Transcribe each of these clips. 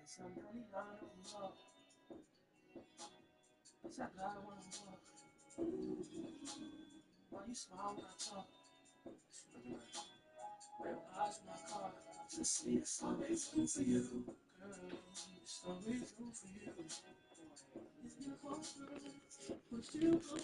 Somebody I don't love, cause I got one more. Why you smile when I talk? Red eyes in my car. Just see it's always room for you, girl. It's always room for you. If you go first, would you go?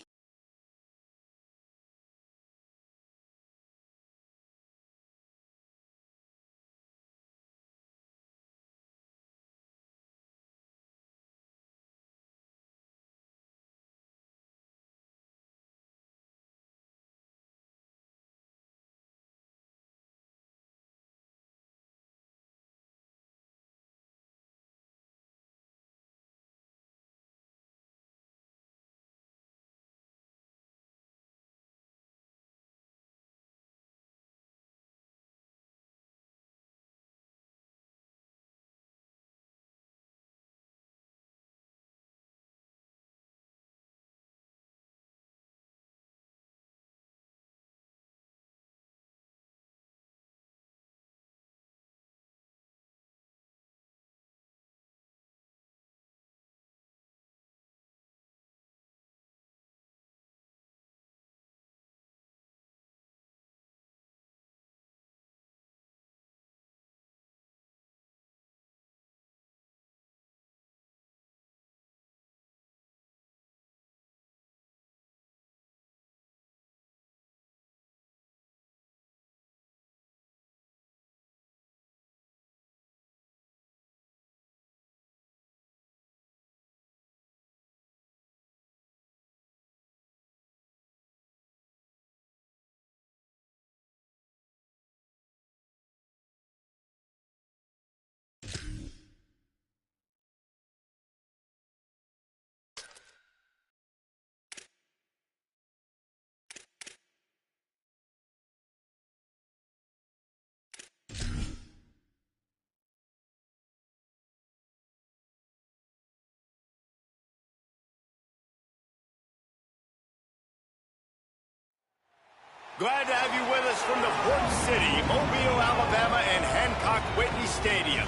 Glad to have you with us from the Port City, Mobile, Alabama, and Hancock-Whitney Stadium.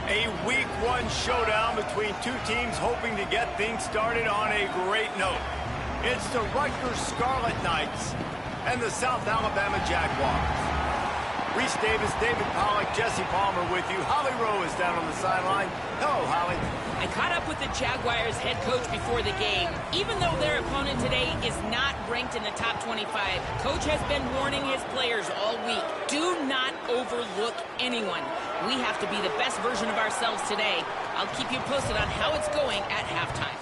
A Week 1 showdown between two teams hoping to get things started on a great note. It's the Rutgers Scarlet Knights and the South Alabama Jaguars. Reese Davis, David Pollack, Jesse Palmer with you. Holly Rowe is down on the sideline. Hello, Holly. I caught up with the Jaguars head coach before the game. Even though their opponent today is not ranked in the top 25, coach has been warning his players all week. Do not overlook anyone. We have to be the best version of ourselves today. I'll keep you posted on how it's going at halftime.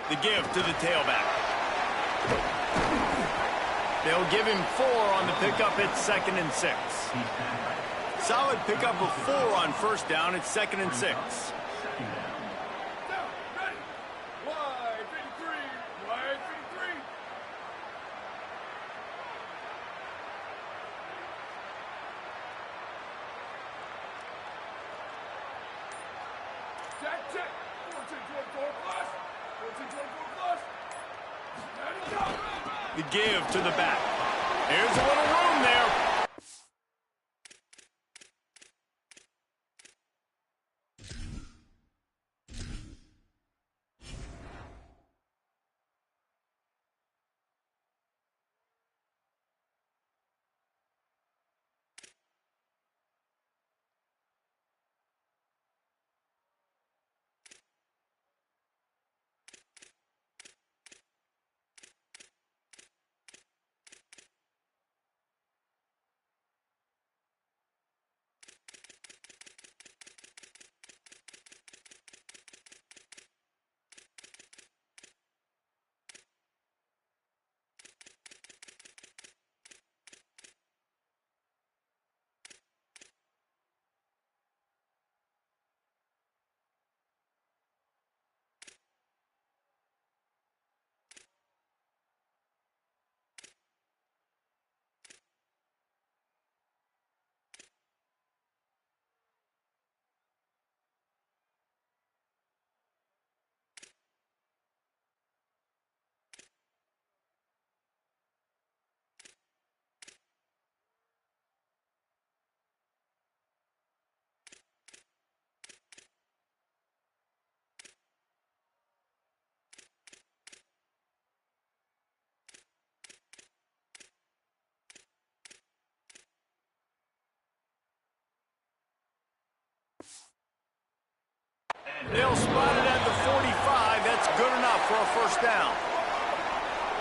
The give to the tailback. They'll give him 4 on the pickup. It's 2nd and 6. Solid pickup of 4 on first down. It's 2nd and 6. The give to the back. There's a little room there.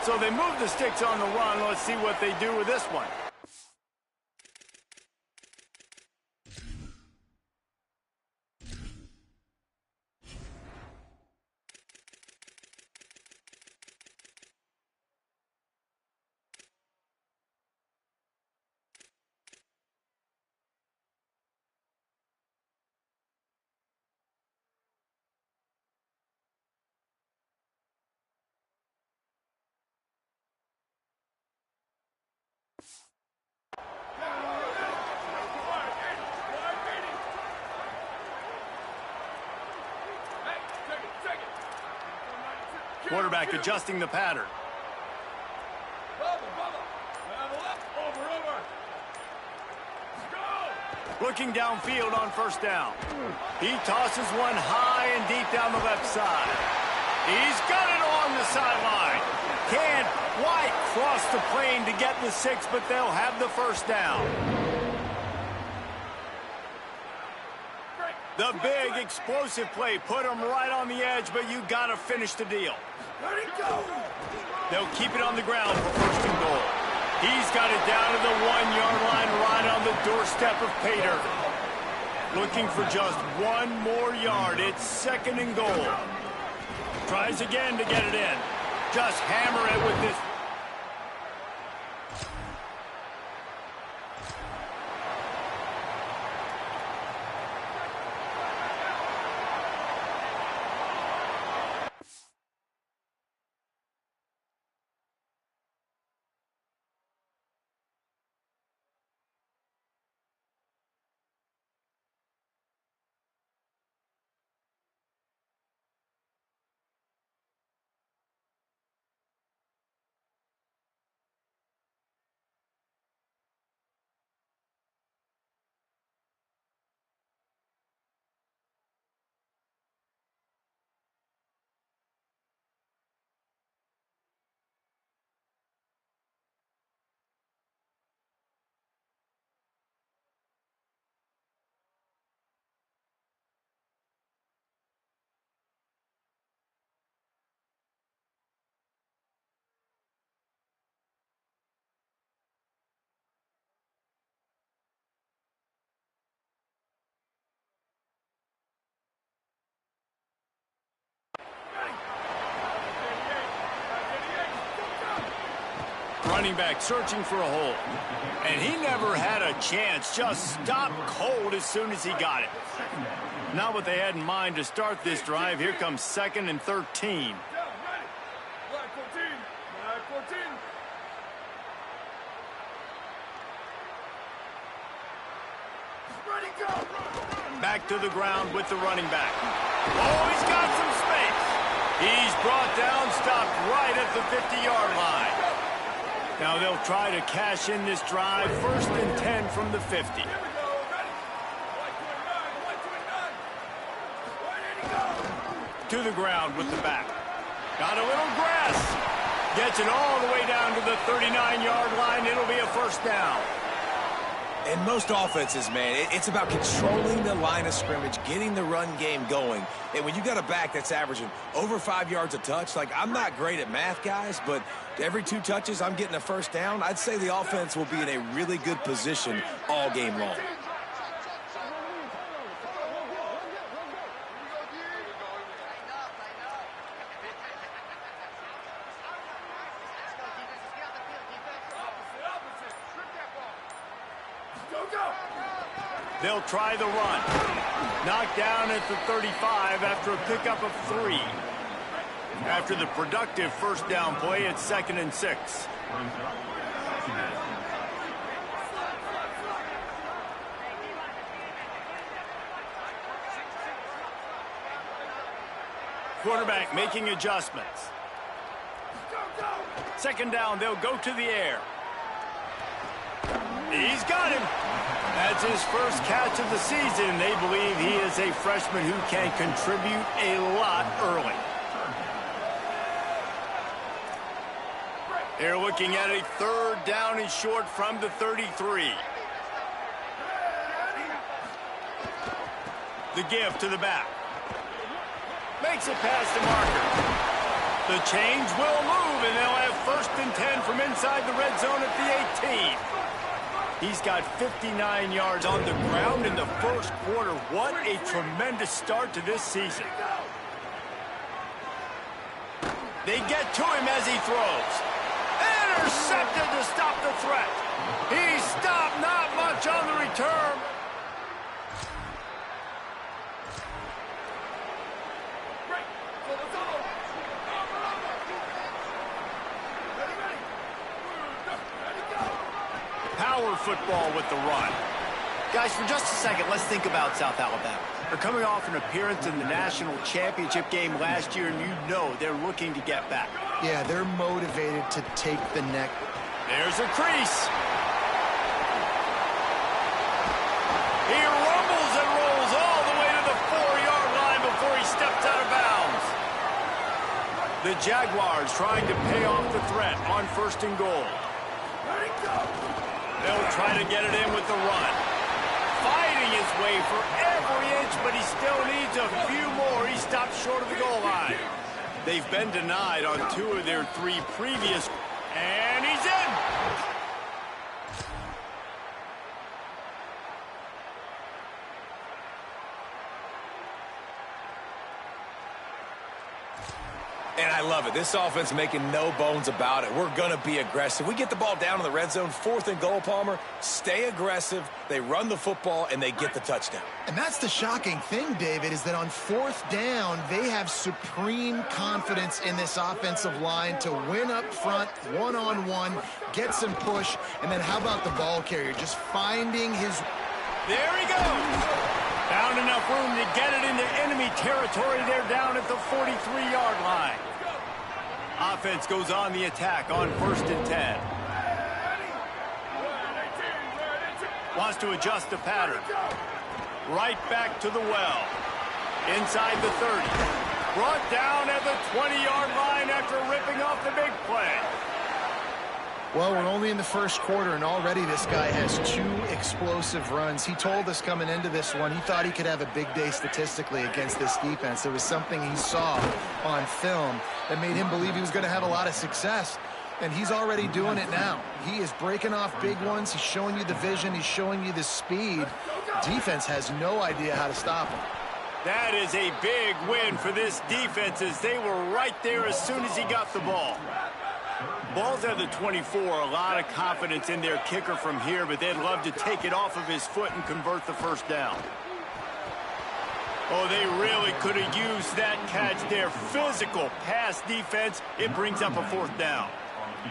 So they move the sticks on the run. Let's see what they do with this one. Quarterback adjusting the pattern. Looking downfield on first down. He tosses one high and deep down the left side. He's got it on the sideline. Can't quite cross the plane to get the 6, but they'll have the first down. The big explosive play put him right on the edge, but you got to finish the deal. They'll keep it on the ground for first and goal. He's got it down to the 1-yard line, right on the doorstep of Pater. Looking for just one more yard. It's second and goal. Tries again to get it in. Just hammer it with this. Running back searching for a hole. And he never had a chance. Just stopped cold as soon as he got it. Not what they had in mind to start this drive. Here comes 2nd and 13. Back to the ground with the running back. Oh, he's got some space. He's brought down, stopped right at the 50-yard line. Now they'll try to cash in this drive. 1st and 10 from the 50. To the ground with the back. Got a little grass. Gets it all the way down to the 39-yard line. It'll be a first down. In most offenses, man, it's about controlling the line of scrimmage, getting the run game going. And when you got a back that's averaging over 5 yards a touch, like, I'm not great at math, guys, but every 2 touches I'm getting a first down, I'd say the offense will be in a really good position all game long. They'll try the run. Knocked down at the 35 after a pickup of 3. After the productive first down play, it's 2nd and 6. Quarterback making adjustments. 2nd down, they'll go to the air. He's got him. That's his first catch of the season. They believe he is a freshman who can contribute a lot early. They're looking at a 3rd down and short from the 33. The give to the back. Makes it past the marker. The chains will move, and they'll have 1st and 10 from inside the red zone at the 18. He's got 59 yards on the ground in the first quarter. What a tremendous start to this season. They get to him as he throws. Intercepted to stop the threat. He stopped, not much on the return. Power football with the run. Guys, for just a second, let's think about South Alabama. They're coming off an appearance in the national championship game last year, and you know they're looking to get back. Yeah, they're motivated to take the next. There's a crease. He rumbles and rolls all the way to the 4-yard line before he steps out of bounds. The Jaguars trying to pay off the threat on 1st and goal. They'll try to get it in with the run. Fighting his way for every inch, but he still needs a few more. He stops short of the goal line. They've been denied on 2 of their 3 previous, and he's in. And I love it. This offense making no bones about it. We're going to be aggressive. We get the ball down in the red zone, 4th and goal, Palmer. Stay aggressive. They run the football, and they get the touchdown. And that's the shocking thing, David, is that on 4th down, they have supreme confidence in this offensive line to win up front, one-on-one, get some push, and then how about the ball carrier? Just finding his... There he goes. Found enough room to get it into enemy territory. They're down at the 43-yard line. Offense goes on the attack on 1st and 10. Wants to adjust the pattern. Right back to the well. Inside the 30. Brought down at the 20-yard line after ripping off the big play. Well, we're only in the first quarter, and already this guy has 2 explosive runs. He told us coming into this one he thought he could have a big day statistically against this defense. It was something he saw on film that made him believe he was going to have a lot of success, and he's already doing it now. He is breaking off big ones. He's showing you the vision. He's showing you the speed. Defense has no idea how to stop him. That is a big win for this defense, as they were right there as soon as he got the ball. Ball's at the 24, a lot of confidence in their kicker from here, but they'd love to take it off of his foot and convert the 1st down. Oh, they really could have used that catch there. Physical pass defense. It brings up a 4th down.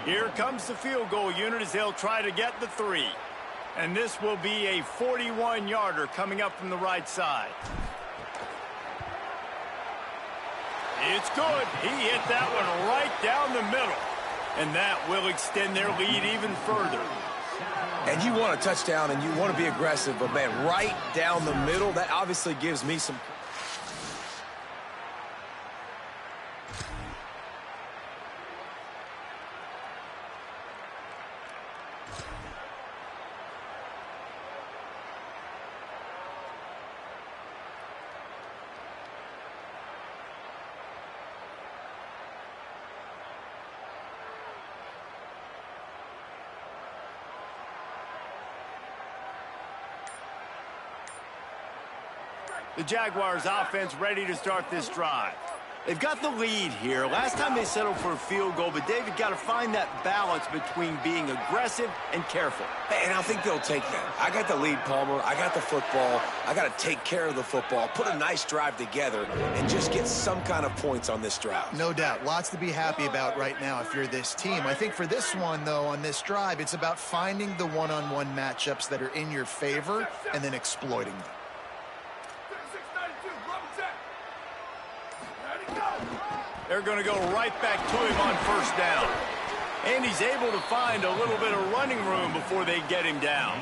Here comes the field goal unit as they'll try to get the 3. And this will be a 41-yarder coming up from the right side. It's good. He hit that one right down the middle. And that will extend their lead even further. And you want a touchdown, and you want to be aggressive, but, man, right down the middle, that obviously gives me some... The Jaguars offense ready to start this drive. They've got the lead here. Last time they settled for a field goal, but David got to find that balance between being aggressive and careful. And I think they'll take that. I got the lead, Palmer. I got the football. I got to take care of the football, put a nice drive together, and just get some kind of points on this drive. No doubt. Lots to be happy about right now if you're this team. I think for this one, though, on this drive, it's about finding the one-on-one matchups that are in your favor and then exploiting them. They're going to go right back to him on 1st down. And he's able to find a little bit of running room before they get him down.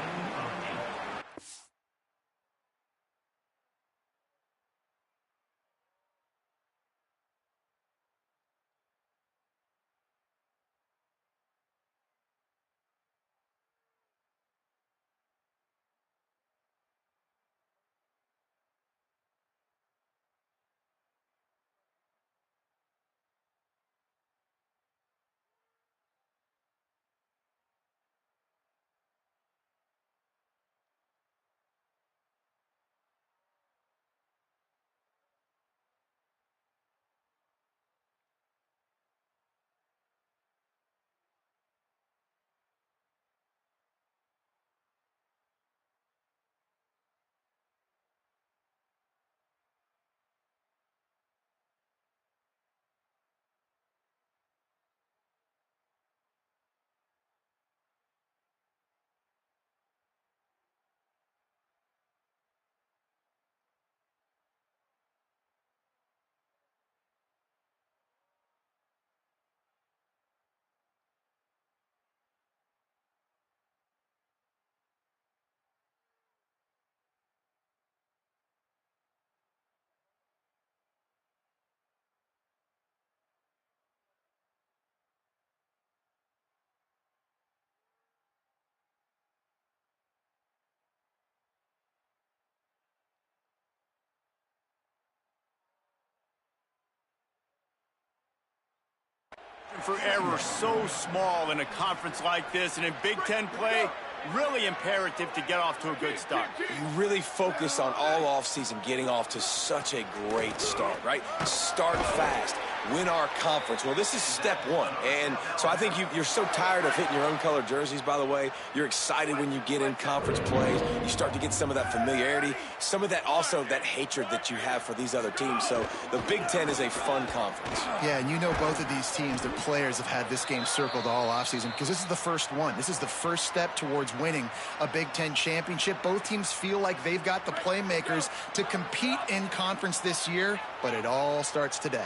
for error so small in a conference like this, and in Big Ten play, really imperative to get off to a good start. You really focus on all offseason getting off to such a great start, right? Start fast. Win our conference. Well, this is step one. And so I think you're so tired of hitting your own colored jerseys, by the way. You're excited when you get in conference plays. You start to get some of that familiarity, some of that also that hatred that you have for these other teams. So the Big Ten is a fun conference. Yeah, and you know both of these teams, their players have had this game circled all offseason because this is the first one. This is the first step towards winning a Big Ten championship. Both teams feel like they've got the playmakers to compete in conference this year, but it all starts today.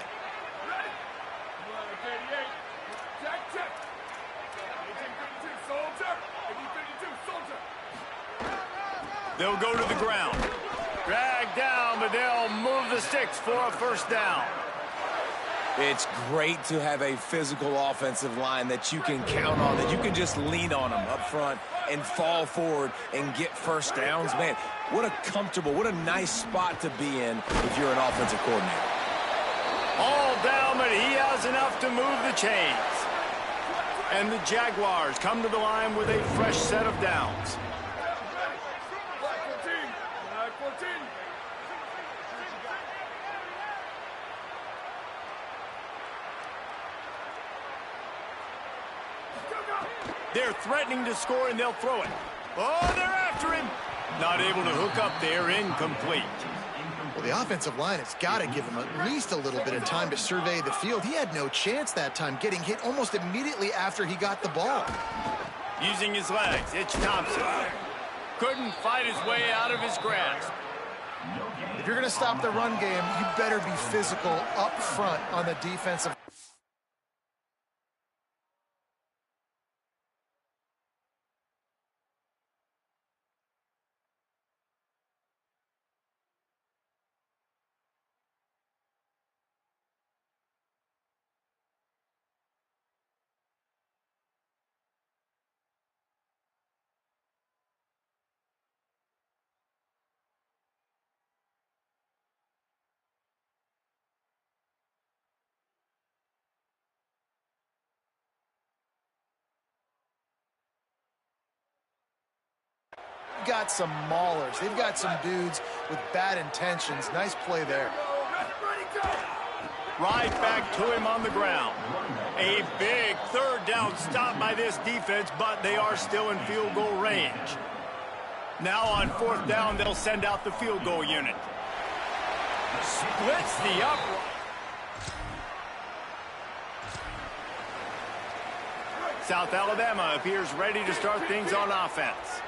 They'll go to the ground. Drag down, but they'll move the sticks for a first down. It's great to have a physical offensive line that you can count on, that you can just lean on them up front and fall forward and get first downs. Man, what a comfortable, what a nice spot to be in if you're an offensive coordinator. All down, but he has enough to move the chains. And the Jaguars come to the line with a fresh set of downs. They're threatening to score, and they'll throw it. Oh, they're after him. Not able to hook up there, incomplete. Well, the offensive line has got to give him at least a little bit of time to survey the field. He had no chance that time, getting hit almost immediately after he got the ball. Using his legs, it's Thompson. Couldn't fight his way out of his grasp. If you're going to stop the run game, you better be physical up front on the defensive. Got some maulers. They've got some dudes with bad intentions. Nice play there. Right back to him on the ground. A big third down stop by this defense, but they are still in field goal range. Now on fourth down, they'll send out the field goal unit. Splits the upright. South Alabama appears ready to start things on offense.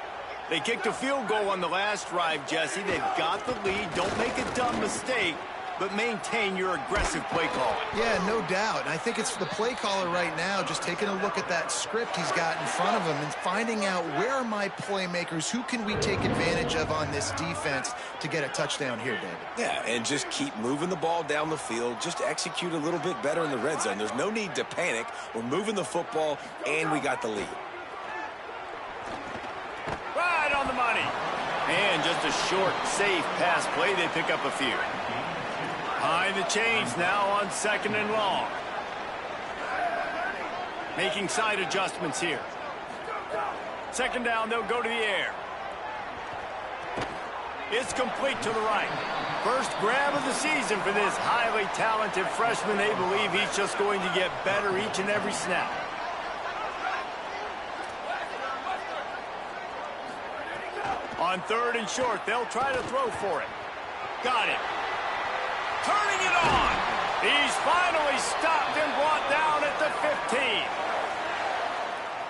They kicked a field goal on the last drive, Jesse. They've got the lead. Don't make a dumb mistake, but maintain your aggressive play calling. Yeah, no doubt. And I think it's the play caller right now just taking a look at that script he's got in front of him and finding out where are my playmakers, who can we take advantage of on this defense to get a touchdown here, David. Yeah, and just keep moving the ball down the field. Just execute a little bit better in the red zone. There's no need to panic. We're moving the football, and we got the lead. Right on the money. And just a short, safe pass play. They pick up a few. Behind the chains now on second and long. Making side adjustments here. Second down, they'll go to the air. It's complete to the right. First grab of the season for this highly talented freshman. They believe he's just going to get better each and every snap. On third and short, they'll try to throw for it. Got it. Turning it on. He's finally stopped and brought down at the 15.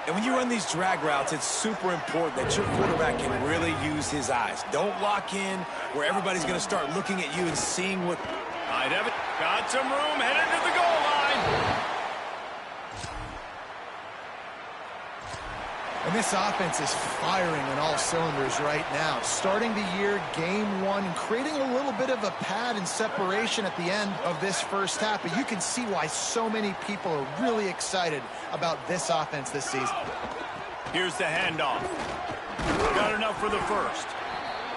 And when you run these drag routes, it's super important that your quarterback can really use his eyes. Don't lock in where everybody's going to start looking at you and seeing what... Might have it. Got some room, headed to the goal line. And this offense is firing on all cylinders right now. Starting the year, game one, and creating a little bit of a pad and separation at the end of this first half. But you can see why so many people are really excited about this offense this season. Here's the handoff. Got enough for the first.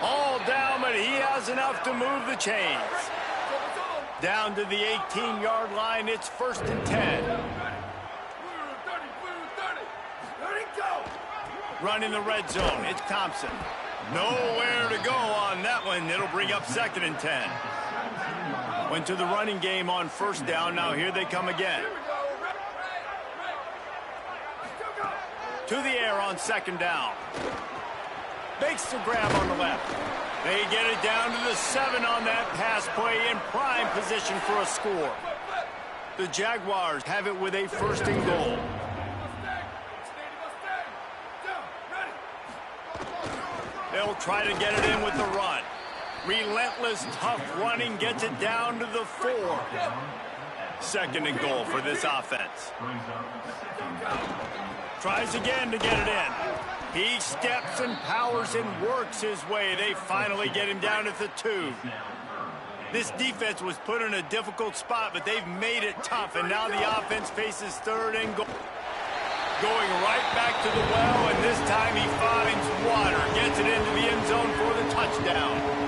All down, but he has enough to move the chains. Down to the 18-yard line, it's 1st and 10. Running the red zone, it's Thompson. Nowhere to go on that one. It'll bring up 2nd and 10. Went to the running game on 1st down. Now here they come again. To the air on 2nd down. Makes the grab on the left. They get it down to the 7 on that pass play in prime position for a score. The Jaguars have it with a 1st and goal. They'll try to get it in with the run. Relentless, tough running gets it down to the 4. 2nd and goal for this offense. Tries again to get it in. He steps and powers and works his way. They finally get him down at the 2. This defense was put in a difficult spot, but they've made it tough, and now the offense faces 3rd and goal. Going right back to the well, and this time he finds water. Gets it into the end zone for the touchdown.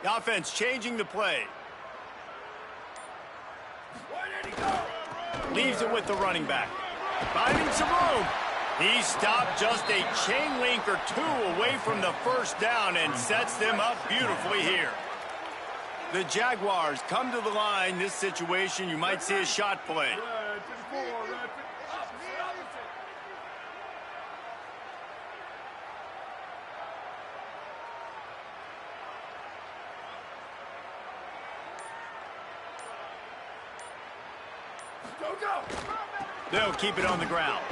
The offense changing the play. Leaves it with the running back. Finding some room. He stopped just a chain link or two away from the first down and sets them up beautifully here. The Jaguars come to the line. This situation, you might see a shot play. They'll keep it on the ground.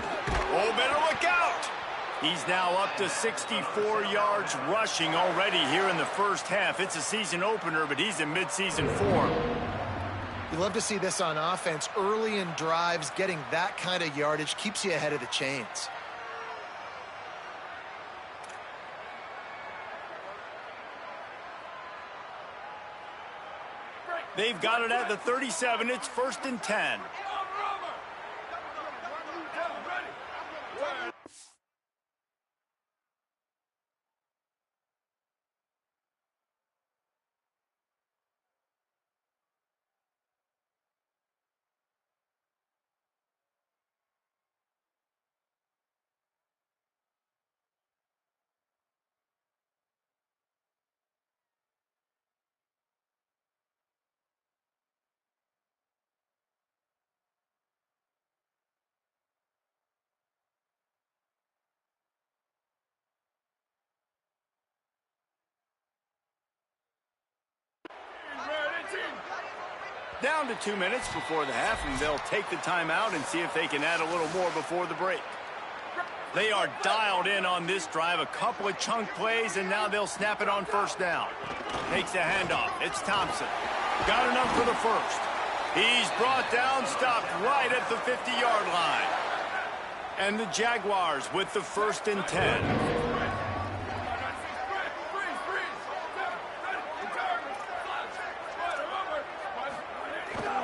Oh, better look out! He's now up to 64 yards rushing already here in the first half. It's a season opener, but he's in midseason form. You love to see this on offense. Early in drives, getting that kind of yardage keeps you ahead of the chains. They've got it at the 37. It's 1st and 10. Down to 2 minutes before the half, and they'll take the timeout and see if they can add a little more before the break. They are dialed in on this drive, a couple of chunk plays, and now they'll snap it on first down. Takes the handoff. It's Thompson. Got enough for the first. He's brought down, stopped right at the 50-yard line. And the Jaguars with the 1st and 10.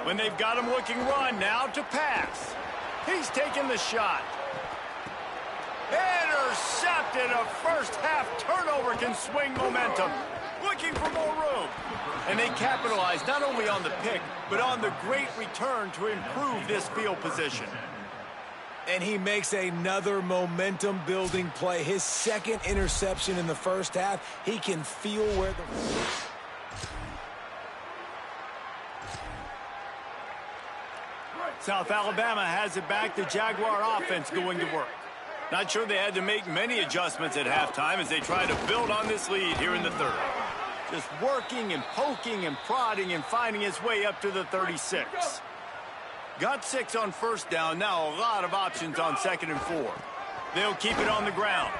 When they've got him looking run, now to pass. He's taking the shot. Intercepted. A first half turnover can swing momentum. Looking for more room. And they capitalize not only on the pick, but on the great return to improve this field position. And he makes another momentum-building play. His second interception in the first half. He can feel where the... South Alabama has it back. The Jaguar offense going to work. Not sure they had to make many adjustments at halftime as they try to build on this lead here in the third. Just working and poking and prodding and finding his way up to the 36. Got 6 on first down. Now a lot of options on 2nd and 4. They'll keep it on the ground.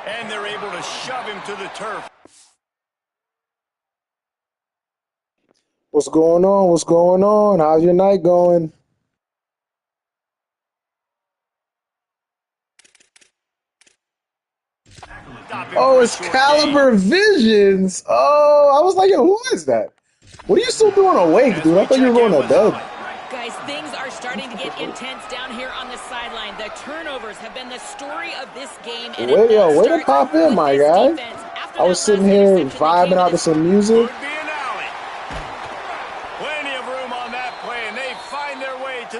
And they're able to shove him to the turf. What's going on? What's going on? How's your night going? Oh, it's Caliber Visions. Oh, I was like, yo, who is that? What are you still doing awake, dude? I thought you were going to bed. Guys, things are starting to get intense down here on the sideline. The turnovers have been the story of this game. And Wait, yo, way to pop in, my guy. I was sitting here vibing out to some music.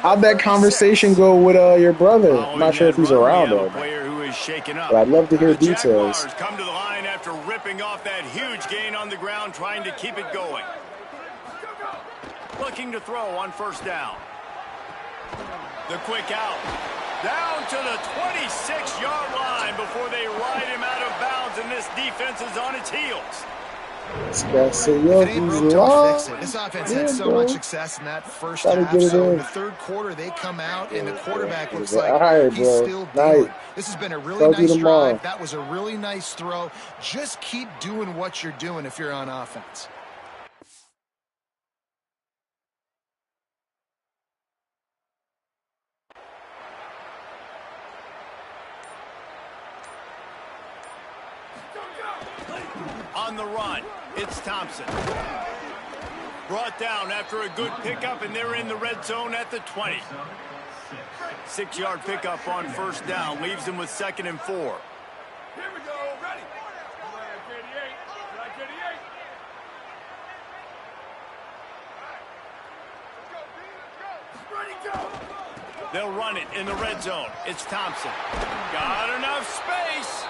How'd that conversation go with your brother? I'm not sure if he's around though. But I'd love to hear details. Come to the line after ripping off that huge gain on the ground, trying to keep it going. Looking to throw on first down. The quick out. Down to the 26-yard line before they ride him out of bounds, and this defense is on its heels. If it ain't broke, don't fix it. This offense had so much success in that first half. So in the third quarter, they come out, and the quarterback looks like he's still doing. This has been a really nice drive. That was a really nice throw. Just keep doing what you're doing if you're on offense. On the run, it's Thompson. Brought down after a good pickup, and they're in the red zone at the 20. 6-yard pickup on first down leaves them with 2nd and 4. They'll run it in the red zone. It's Thompson. Got enough space.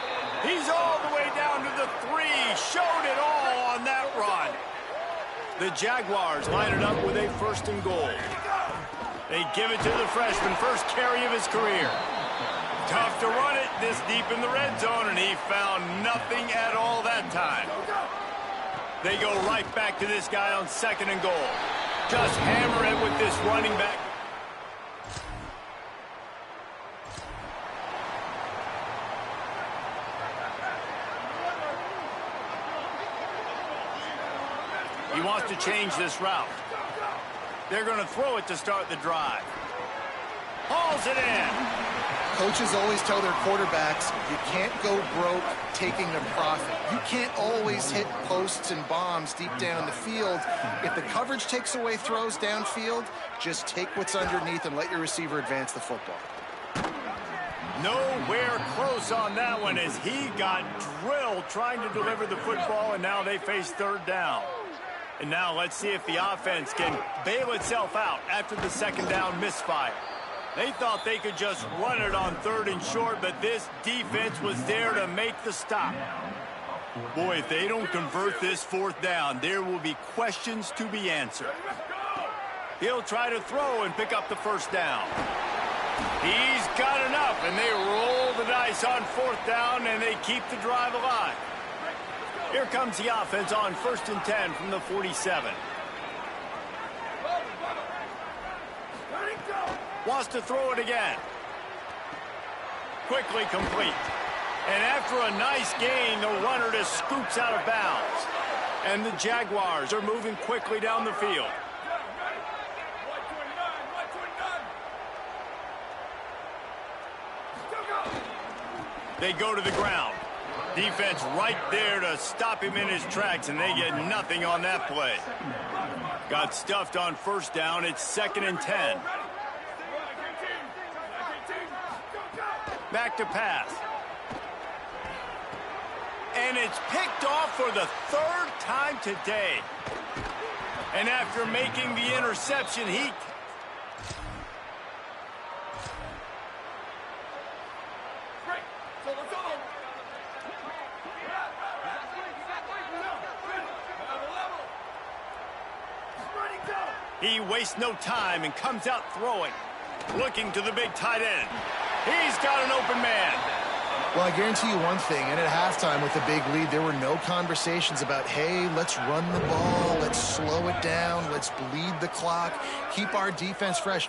He's all the way down to the 3. Showed it all on that run. The Jaguars line it up with a 1st and goal. They give it to the freshman, first carry of his career. Tough to run it this deep in the red zone, and he found nothing at all that time. They go right back to this guy on 2nd and goal. Just hammer it with this running back. He wants to change this route. They're going to throw it to start the drive. Hauls it in. Coaches always tell their quarterbacks, you can't go broke taking the profit. You can't always hit posts and bombs deep down the field. If the coverage takes away throws downfield, just take what's underneath and let your receiver advance the football. Nowhere close on that one as he got drilled trying to deliver the football, and now they face 3rd down. And now let's see if the offense can bail itself out after the 2nd down misfire. They thought they could just run it on 3rd and short, but this defense was there to make the stop. Boy, if they don't convert this 4th down, there will be questions to be answered. He'll try to throw and pick up the 1st down. He's got enough, and they roll the dice on 4th down, and they keep the drive alive. Here comes the offense on 1st and 10 from the 47. Wants to throw it again. Quickly complete. And after a nice gain, the runner just scoops out of bounds. And the Jaguars are moving quickly down the field. They go to the ground. Defense right there to stop him in his tracks, and they get nothing on that play. Got stuffed on 1st down. It's 2nd and 10. Back to pass. And it's picked off for the 3rd time today. And after making the interception, he... He wastes no time and comes out throwing. Looking to the big tight end. He's got an open man. Well, I guarantee you one thing, and at halftime with a big lead, there were no conversations about, hey, let's run the ball, let's slow it down, let's bleed the clock, keep our defense fresh.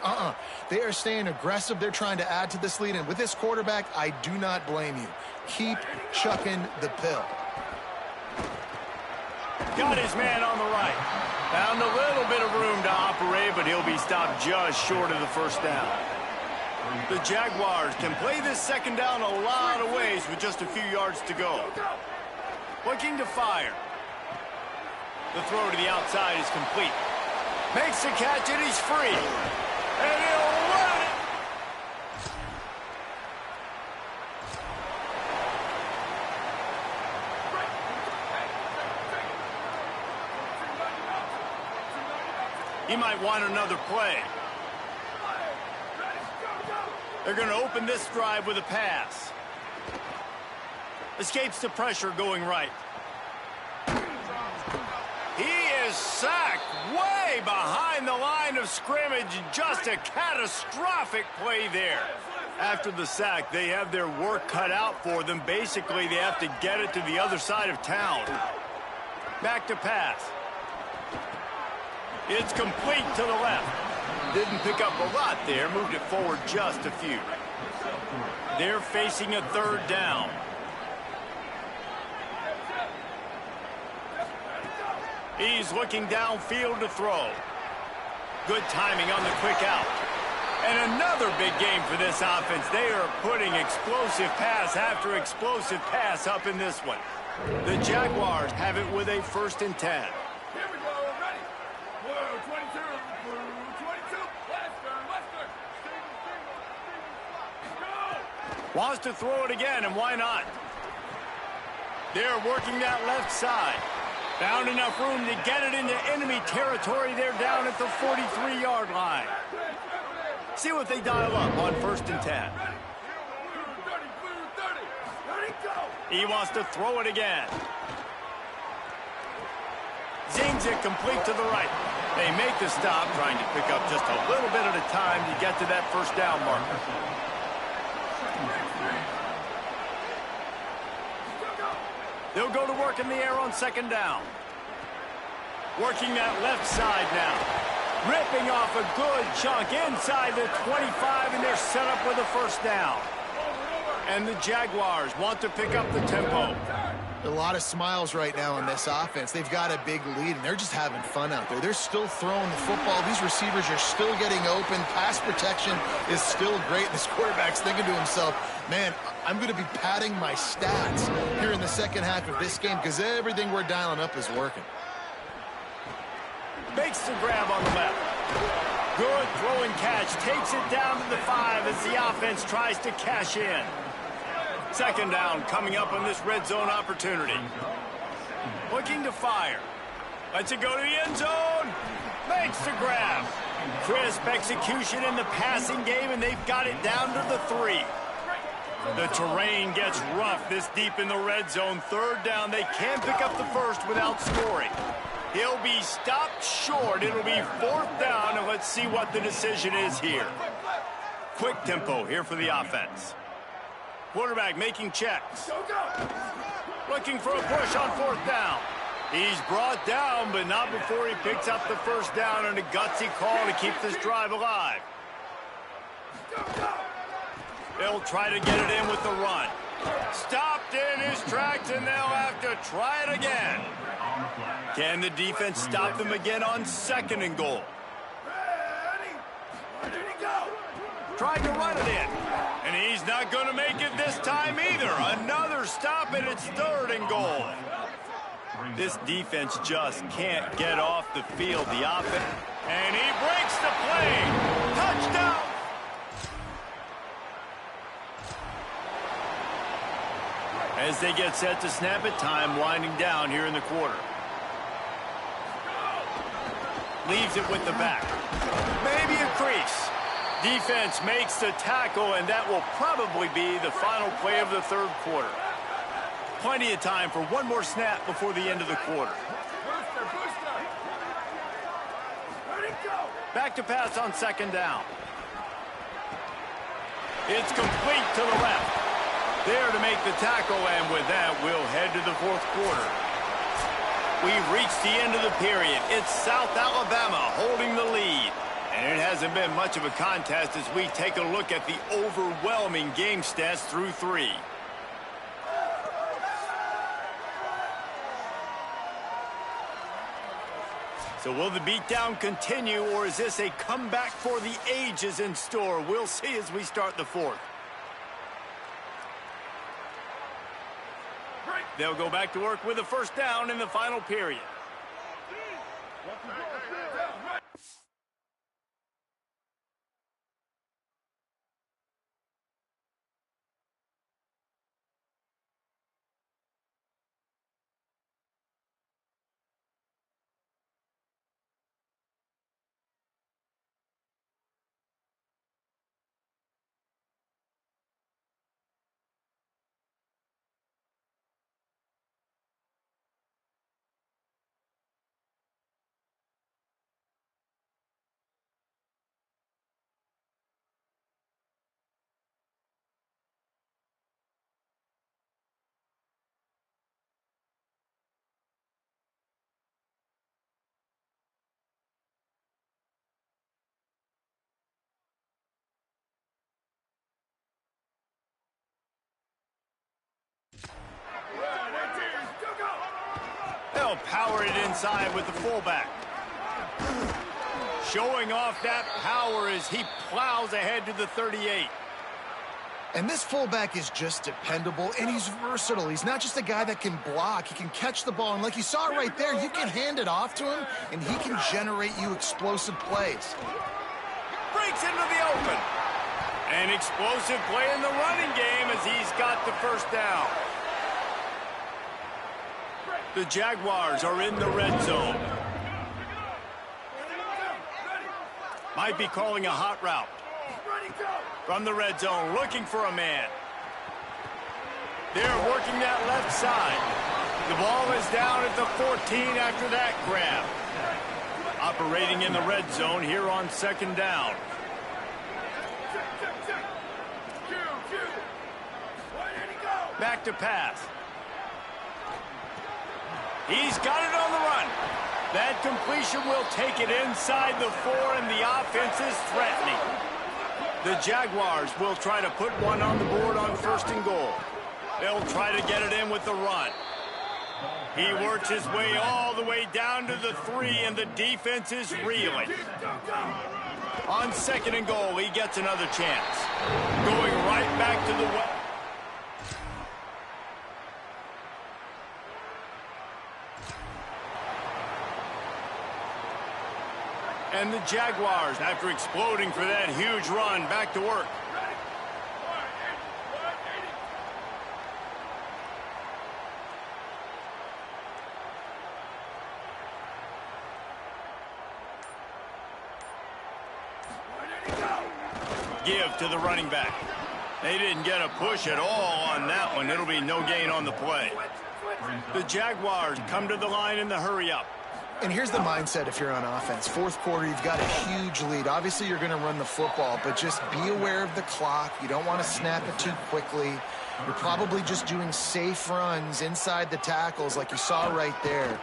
They are staying aggressive. They're trying to add to this lead, and with this quarterback, I do not blame you. Keep chucking the pill. Got his man on the right. Found a little bit of room to operate, but he'll be stopped just short of the 1st down. The Jaguars can play this 2nd down a lot of ways with just a few yards to go. Looking to fire. The throw to the outside is complete. Makes the catch, and he's free. And he'll run it. He might want another play. They're going to open this drive with a pass. Escapes the pressure going right. He is sacked way behind the line of scrimmage. Just a catastrophic play there. After the sack, they have their work cut out for them. Basically, they have to get it to the other side of town. Back to pass. It's complete to the left. Didn't pick up a lot there. Moved it forward just a few. They're facing a 3rd down. He's looking downfield to throw. Good timing on the quick out. And another big game for this offense. They are putting explosive pass after explosive pass up in this one. The Jaguars have it with a 1st and 10. Wants to throw it again, and why not? They're working that left side. Found enough room to get it into enemy territory. They're down at the 43-yard line. See what they dial up on 1st and 10. He wants to throw it again. Zings it complete to the right. They make the stop, trying to pick up just a little bit at a time to get to that 1st down marker. They'll go to work in the air on 2nd down. Working that left side now. Ripping off a good chunk inside the 25, and they're set up with a 1st down. And the Jaguars want to pick up the tempo. A lot of smiles right now on this offense. They've got a big lead, and they're just having fun out there. They're still throwing the football. These receivers are still getting open. Pass protection is still great. This quarterback's thinking to himself, man, I'm going to be padding my stats here in the 2nd half of this game because everything we're dialing up is working. Makes the grab on the left. Good throw and catch. Takes it down to the 5 as the offense tries to cash in. 2nd down coming up on this red zone opportunity. Looking to fire. Lets it go to the end zone. Makes the grab. Crisp execution in the passing game, and they've got it down to the 3. The terrain gets rough this deep in the red zone. 3rd down. They can pick up the 1st without scoring. He'll be stopped short. It'll be 4th down, and let's see what the decision is here. Quick tempo here for the offense. Quarterback making checks. Looking for a push on 4th down. He's brought down, but not before he picks up the 1st down, and a gutsy call to keep this drive alive. They'll try to get it in with the run. Stopped in his tracks, and they'll have to try it again. Can the defense stop them again on 2nd and goal? Trying to run it in. And he's not going to make it this time either. Another stop, and it's 3rd and goal. This defense just can't get off the field. The offense. And he breaks the play. Touchdown. As they get set to snap it, time winding down here in the quarter. Leaves it with the back. Maybe a crease. Defense makes the tackle, and that will probably be the final play of the 3rd quarter. Plenty of time for one more snap before the end of the quarter. Back to pass on 2nd down. It's complete to the left. There to make the tackle, and with that, we'll head to the 4th quarter. We've reached the end of the period. It's South Alabama holding the lead. And it hasn't been much of a contest as we take a look at the overwhelming game stats through 3. So will the beatdown continue, or is this a comeback for the ages in store? We'll see as we start the 4th. They'll go back to work with a 1st down in the final period. They'll power it inside with the fullback. Showing off that power as he plows ahead to the 38. And this fullback is just dependable, and he's versatile. He's not just a guy that can block. He can catch the ball, and like you saw right there, you can hand it off to him, and he can generate you explosive plays. Breaks into the open. An explosive play in the running game as he's got the 1st down. The Jaguars are in the red zone. Might be calling a hot route. From the red zone, looking for a man. They're working that left side. The ball is down at the 14 after that grab. Operating in the red zone here on second down. Back to pass. He's got it on the run. That completion will take it inside the 4, and the offense is threatening. The Jaguars will try to put one on the board on 1st and goal. They'll try to get it in with the run. He works his way all the way down to the 3, and the defense is reeling. On 2nd and goal, he gets another chance. Going right back to the well. And the Jaguars, after exploding for that huge run, back to work. Give to the running back. They didn't get a push at all on that one. It'll be no gain on the play. The Jaguars come to the line in the hurry up. And here's the mindset if you're on offense. 4th quarter, you've got a huge lead. Obviously, you're going to run the football, but just be aware of the clock. You don't want to snap it too quickly. You're probably just doing safe runs inside the tackles like you saw right there.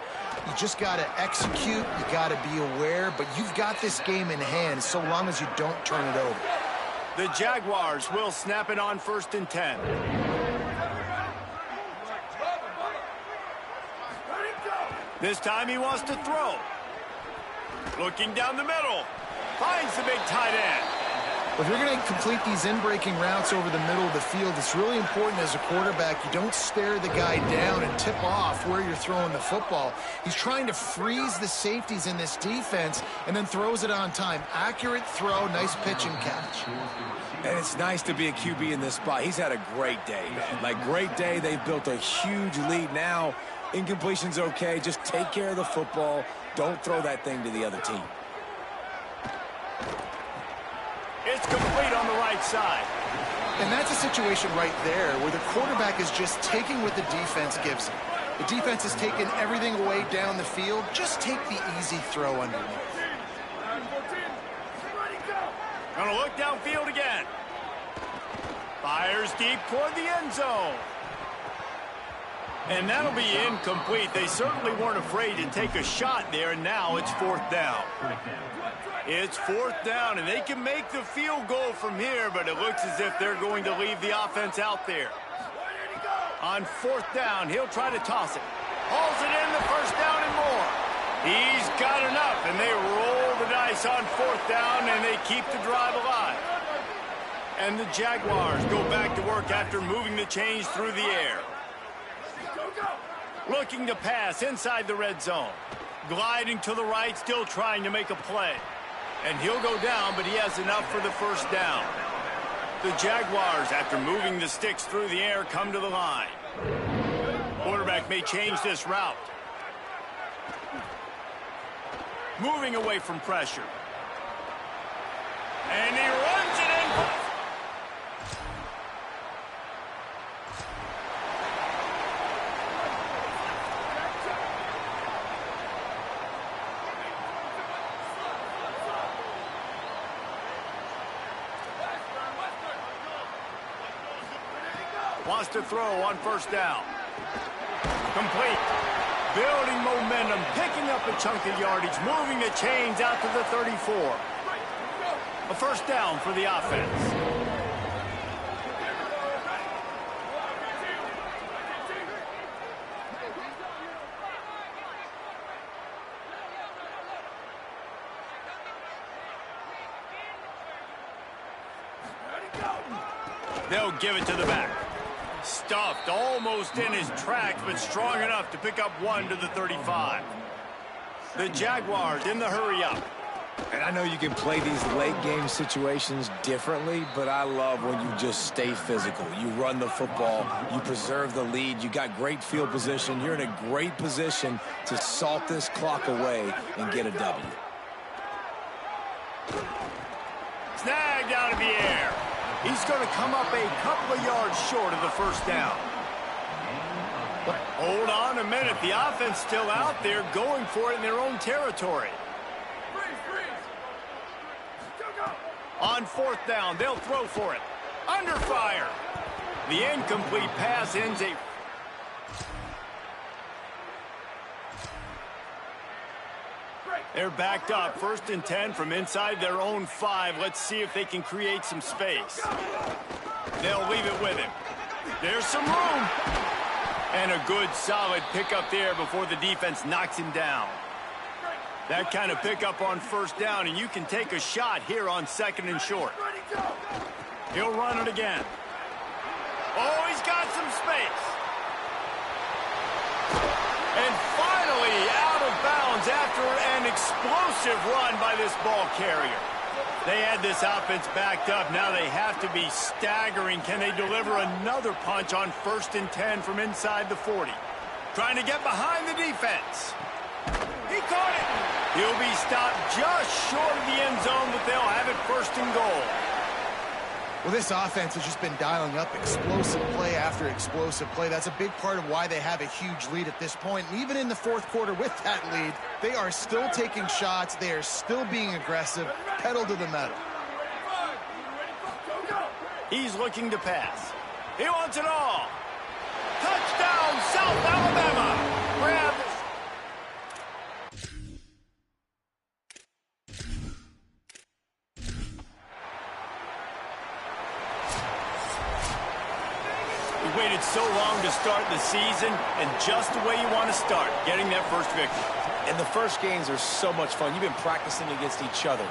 You just got to execute. You got to be aware, but you've got this game in hand so long as you don't turn it over. The Jaguars will snap it on 1st and 10. This time he wants to throw. Looking down the middle. Finds the big tight end. If you're going to complete these in-breaking routes over the middle of the field, it's really important as a quarterback you don't stare the guy down and tip off where you're throwing the football. He's trying to freeze the safeties in this defense and then throws it on time. Accurate throw, nice pitch and catch. And it's nice to be a QB in this spot. He's had a great day, man. Like, great day. They've built a huge lead now. Incompletion's okay. Just take care of the football. Don't throw that thing to the other team. It's complete on the right side. And that's a situation right there where the quarterback is just taking what the defense gives him. The defense has taken everything away down the field. Just take the easy throw underneath. Gonna look downfield again. Fires deep toward the end zone. And that'll be incomplete. They certainly weren't afraid to take a shot there, and now it's 4th down. It's 4th down, and they can make the field goal from here, but it looks as if they're going to leave the offense out there. On 4th down, he'll try to toss it. Hauls it in, the 1st down and more. He's got enough, and they roll the dice on 4th down, and they keep the drive alive. And the Jaguars go back to work after moving the chains through the air. Looking to pass inside the red zone. Gliding to the right, still trying to make a play. And he'll go down, but he has enough for the 1st down. The Jaguars, after moving the sticks through the air, come to the line. Quarterback may change this route. Moving away from pressure. And he runs it in. Wants to throw on 1st down. Complete. Building momentum, picking up a chunk of yardage, moving the chains out to the 34. A 1st down for the offense. They'll give it to the back. Stuffed almost in his tracks, but strong enough to pick up 1 to the 35. The Jaguars in the hurry up. And I know you can play these late game situations differently, but I love when you just stay physical. You run the football, you preserve the lead, you got great field position. You're in a great position to salt this clock away and get a W. snagged out of the air. He's going to come up a couple of yards short of the first down. Hold on a minute. The offense still out there going for it in their own territory. On fourth down, they'll throw for it. Under fire. The incomplete pass ends a... They're backed up. 1st and 10 from inside their own 5. Let's see if they can create some space. They'll leave it with him. There's some room. And a good, solid pickup there before the defense knocks him down. That kind of pickup on first down, and you can take a shot here on 2nd and short. He'll run it again. Oh, he's got some space. And finally out of bounds after an explosive run by this ball carrier. They had this offense backed up. Now they have to be staggering. Can they deliver another punch on 1st and 10 from inside the 40? Trying to get behind the defense. He caught it. He'll be stopped just short of the end zone, but they'll have it 1st and goal. Well, this offense has just been dialing up explosive play after explosive play. That's a big part of why they have a huge lead at this point. And even in the 4th quarter with that lead, they are still taking shots. They are still being aggressive, pedal to the metal. He's looking to pass. He wants it all. Touchdown, South Alabama. Grab this. Waited so long to start the season, and just the way you want to start, getting that first victory. And the first games are so much fun. You've been practicing against each other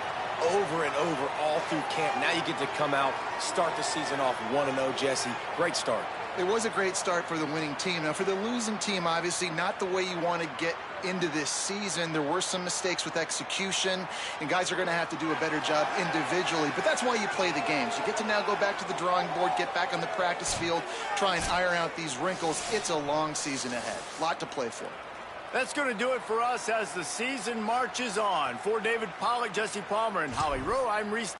over and over all through camp. Now you get to come out, start the season off 1-0, Jesse. Great start. It was a great start for the winning team. Now, for the losing team, obviously not the way you want to get into this season. There were some mistakes with execution, and guys are going to have to do a better job individually. But that's why you play the games. You get to now go back to the drawing board, get back on the practice field, try and iron out these wrinkles. It's a long season ahead. A lot to play for. That's going to do it for us as the season marches on. For David Pollack, Jesse Palmer, and Holly Rowe, I'm Reese.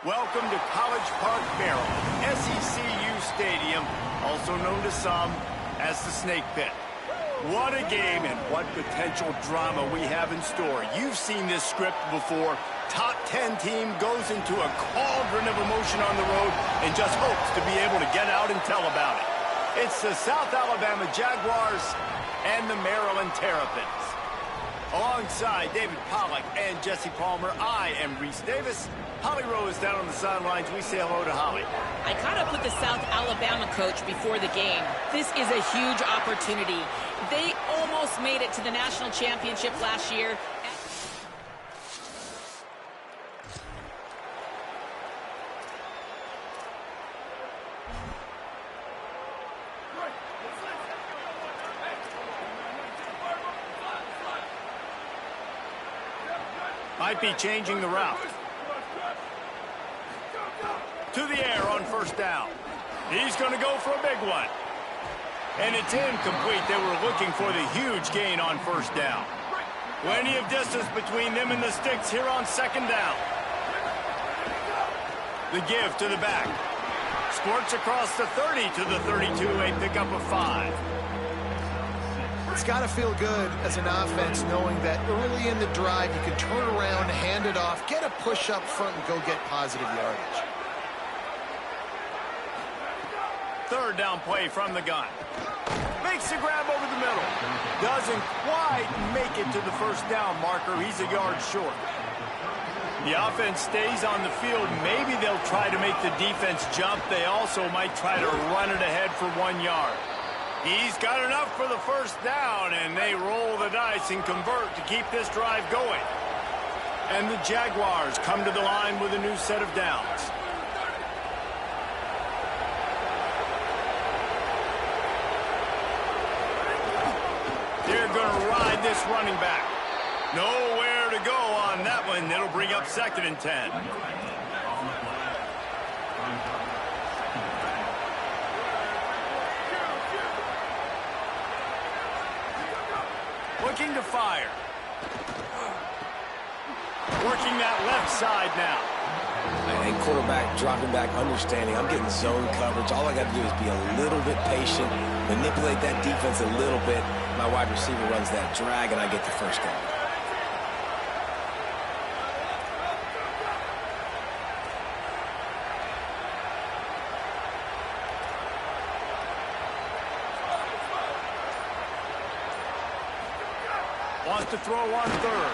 Welcome to College Park, Maryland, SECU Stadium, also known to some as the Snake Pit. What a game and what potential drama we have in store. You've seen this script before. Top 10 team goes into a cauldron of emotion on the road and just hopes to be able to get out and tell about it. It's the South Alabama Jaguars and the Maryland Terrapins. Alongside David Pollack and Jesse Palmer, I am Reese Davis. Holly Rowe is down on the sidelines. We say hello to Holly. I caught up with the South Alabama coach before the game. This is a huge opportunity. They almost made it to the national championship last year. Might be changing the route. To the air on first down. He's going to go for a big one. And it's incomplete. They were looking for the huge gain on first down. Plenty of distance between them and the sticks here on second down. The give to the back. Squirts across the 30 to the 32, a pickup of 5. It's got to feel good as an offense knowing that early in the drive you can turn around, hand it off, get a push up front, and go get positive yardage. Third down play from the gun. Makes the grab over the middle. Doesn't quite make it to the first down marker. He's a yard short. The offense stays on the field. Maybe they'll try to make the defense jump. They also might try to run it ahead for 1 yard. He's got enough for the first down, and they roll the dice and convert to keep this drive going. And the Jaguars come to the line with a new set of downs. They're going to ride this running back. Nowhere to go on that one. It'll bring up 2nd and 10. Looking to fire. Working that left side now. And quarterback dropping back, understanding I'm getting zone coverage. All I got to do is be a little bit patient, manipulate that defense a little bit. My wide receiver runs that drag, and I get the first down. Wants to throw on third.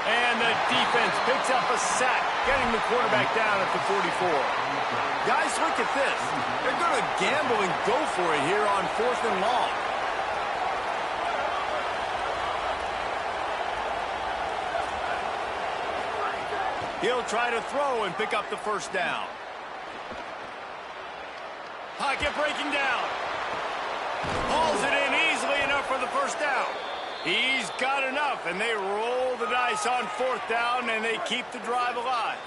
And the defense picks up a sack, getting the quarterback down at the 44. Guys, look at this. They're going to gamble and go for it here on 4th and long. He'll try to throw and pick up the first down. Pocket breaking down. Hauls it in easily enough for the first down. He's got enough, and they roll the dice on 4th down, and they keep the drive alive.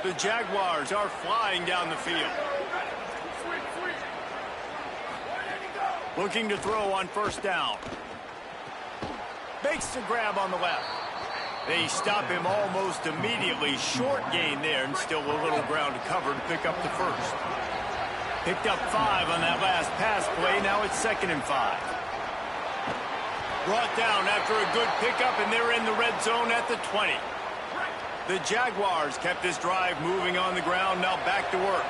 The Jaguars are flying down the field. Looking to throw on first down. Makes the grab on the left. They stop him almost immediately. Short gain there, and still a little ground to cover to pick up the first. Picked up 5 on that last pass play. Now it's 2nd and 5. Brought down after a good pickup, and they're in the red zone at the 20. The Jaguars kept this drive moving on the ground. Now back to work.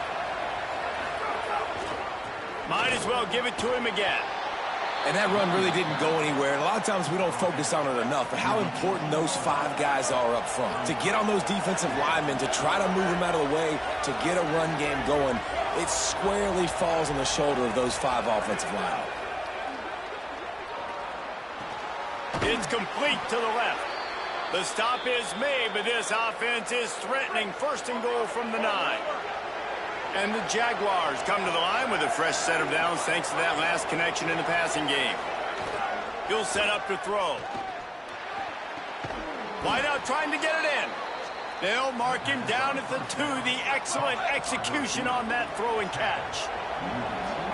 Might as well give it to him again. And that run really didn't go anywhere. And a lot of times we don't focus on it enough, but how important those 5 guys are up front. To get on those defensive linemen, to try to move them out of the way, to get a run game going, it squarely falls on the shoulder of those 5 offensive linemen. It's complete to the left. The stop is made, but this offense is threatening 1st and goal from the 9. And the Jaguars come to the line with a fresh set of downs thanks to that last connection in the passing game. He'll set up to throw. Wide out trying to get it in. They'll mark him down at the 2. The excellent execution on that throw and catch.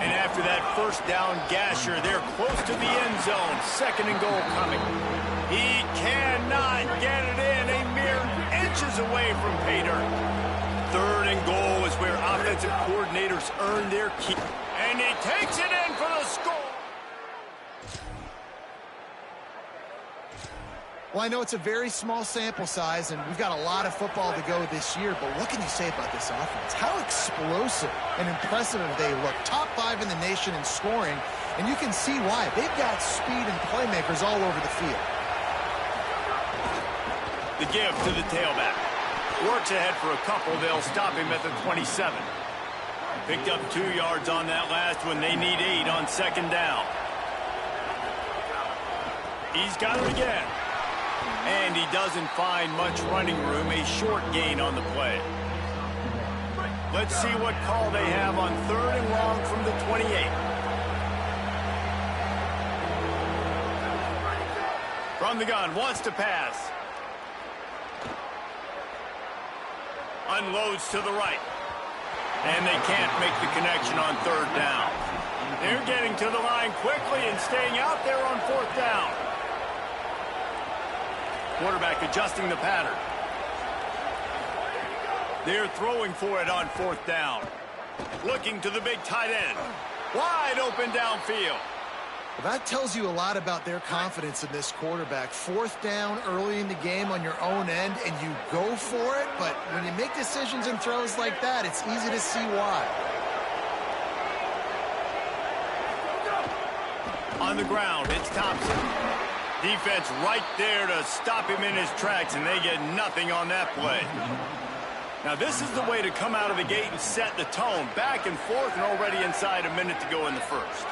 And after that first down gasher, they're close to the end zone. 2nd and goal coming. He cannot get it in. A mere inches away from pay dirt. Third and goal is where offensive coordinators earn their keep. And he takes it in for the score. Well, I know it's a very small sample size, and we've got a lot of football to go this year, but what can you say about this offense? How explosive and impressive they look. Top 5 in the nation in scoring, and you can see why. They've got speed and playmakers all over the field. The give to the tailback. Works ahead for a couple. They'll stop him at the 27. Picked up 2 yards on that last one. They need 8 on second down. He's got it again. And he doesn't find much running room. A short gain on the play. Let's see what call they have on third and long from the 28. From the gun, wants to pass. Unloads to the right. And they can't make the connection on third down. They're getting to the line quickly and staying out there on fourth down. Quarterback adjusting the pattern. They're throwing for it on fourth down. Looking to the big tight end. Wide open downfield. Well, that tells you a lot about their confidence in this quarterback. Fourth down early in the game on your own end, and you go for it, but when you make decisions and throws like that, it's easy to see why. On the ground, it's Thompson. Defense right there to stop him in his tracks, and they get nothing on that play. Now, this is the way to come out of the gate and set the tone. Back and forth and already inside a minute to go in the first.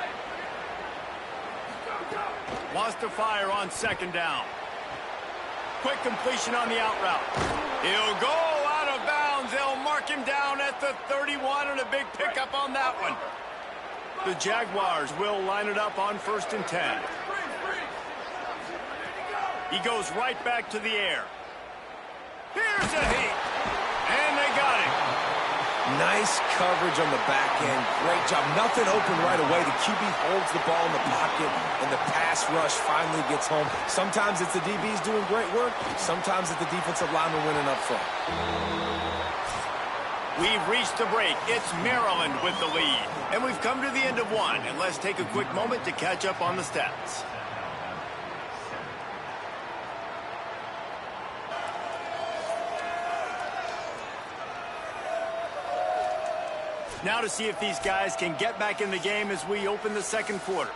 Wants to fire on second down. Quick completion on the out route. He'll go out of bounds. They'll mark him down at the 31 and a big pickup on that one. The Jaguars will line it up on 1st and 10. He goes right back to the air. Here's a hit. And they got him. Nice coverage on the back end. Great job. Nothing open right away. The QB holds the ball in the pocket, and the pass rush finally gets home. Sometimes it's the DBs doing great work. Sometimes it's the defensive lineman winning up front. We've reached the break. It's Maryland with the lead. And we've come to the end of one. And let's take a quick moment to catch up on the stats. Now to see if these guys can get back in the game as we open the second quarter.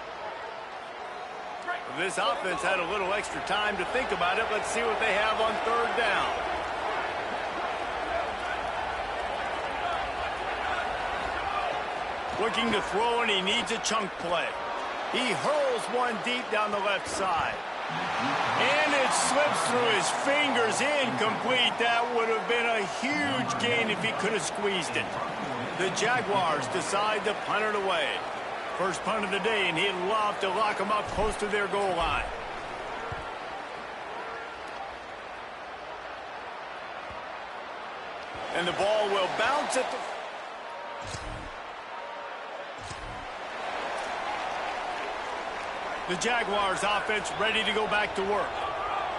This offense had a little extra time to think about it. Let's see what they have on third down. Looking to throw, and he needs a chunk play. He hurls one deep down the left side. And it slips through his fingers, incomplete. That would have been a huge gain if he could have squeezed it. The Jaguars decide to punt it away. First punt of the day, and he'd love to lock them up close to their goal line. And the ball will bounce at the Jaguars offense ready to go back to work.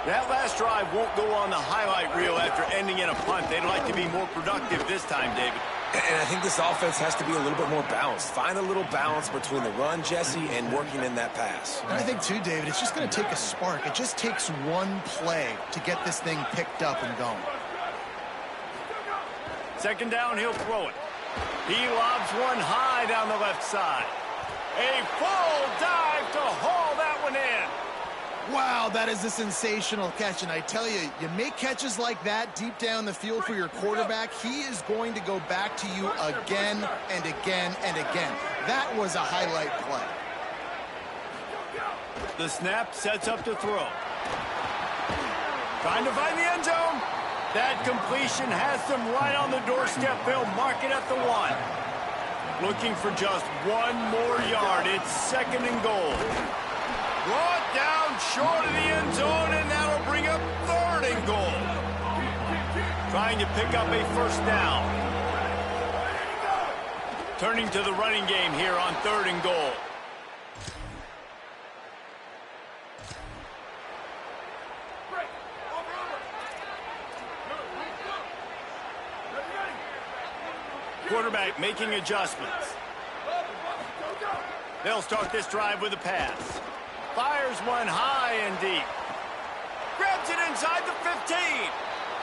That last drive won't go on the highlight reel after ending in a punt. They'd like to be more productive this time, David. And I think this offense has to be a little bit more balanced. Find a little balance between the run, Jesse, and working in that pass. And I think, too, David, it's just going to take a spark. It just takes one play to get this thing picked up and going. Second down, he'll throw it. He lobs one high down the left side. A full dive to haul that one in. Wow, that is a sensational catch, and I tell you, you make catches like that deep down the field for your quarterback, he is going to go back to you again and again and again. That was a highlight play. The snap sets up to throw. Trying to find the end zone. That completion has them right on the doorstep. They'll mark it at the 1. Looking for just one more yard. It's second and goal. Brought down short of the end zone, and that'll bring up third and goal. Trying to pick up a first down. Turning to the running game here on third and goal. quarterback making adjustments. They'll start this drive with a pass. Fires one high and deep. Grabs it inside the 15.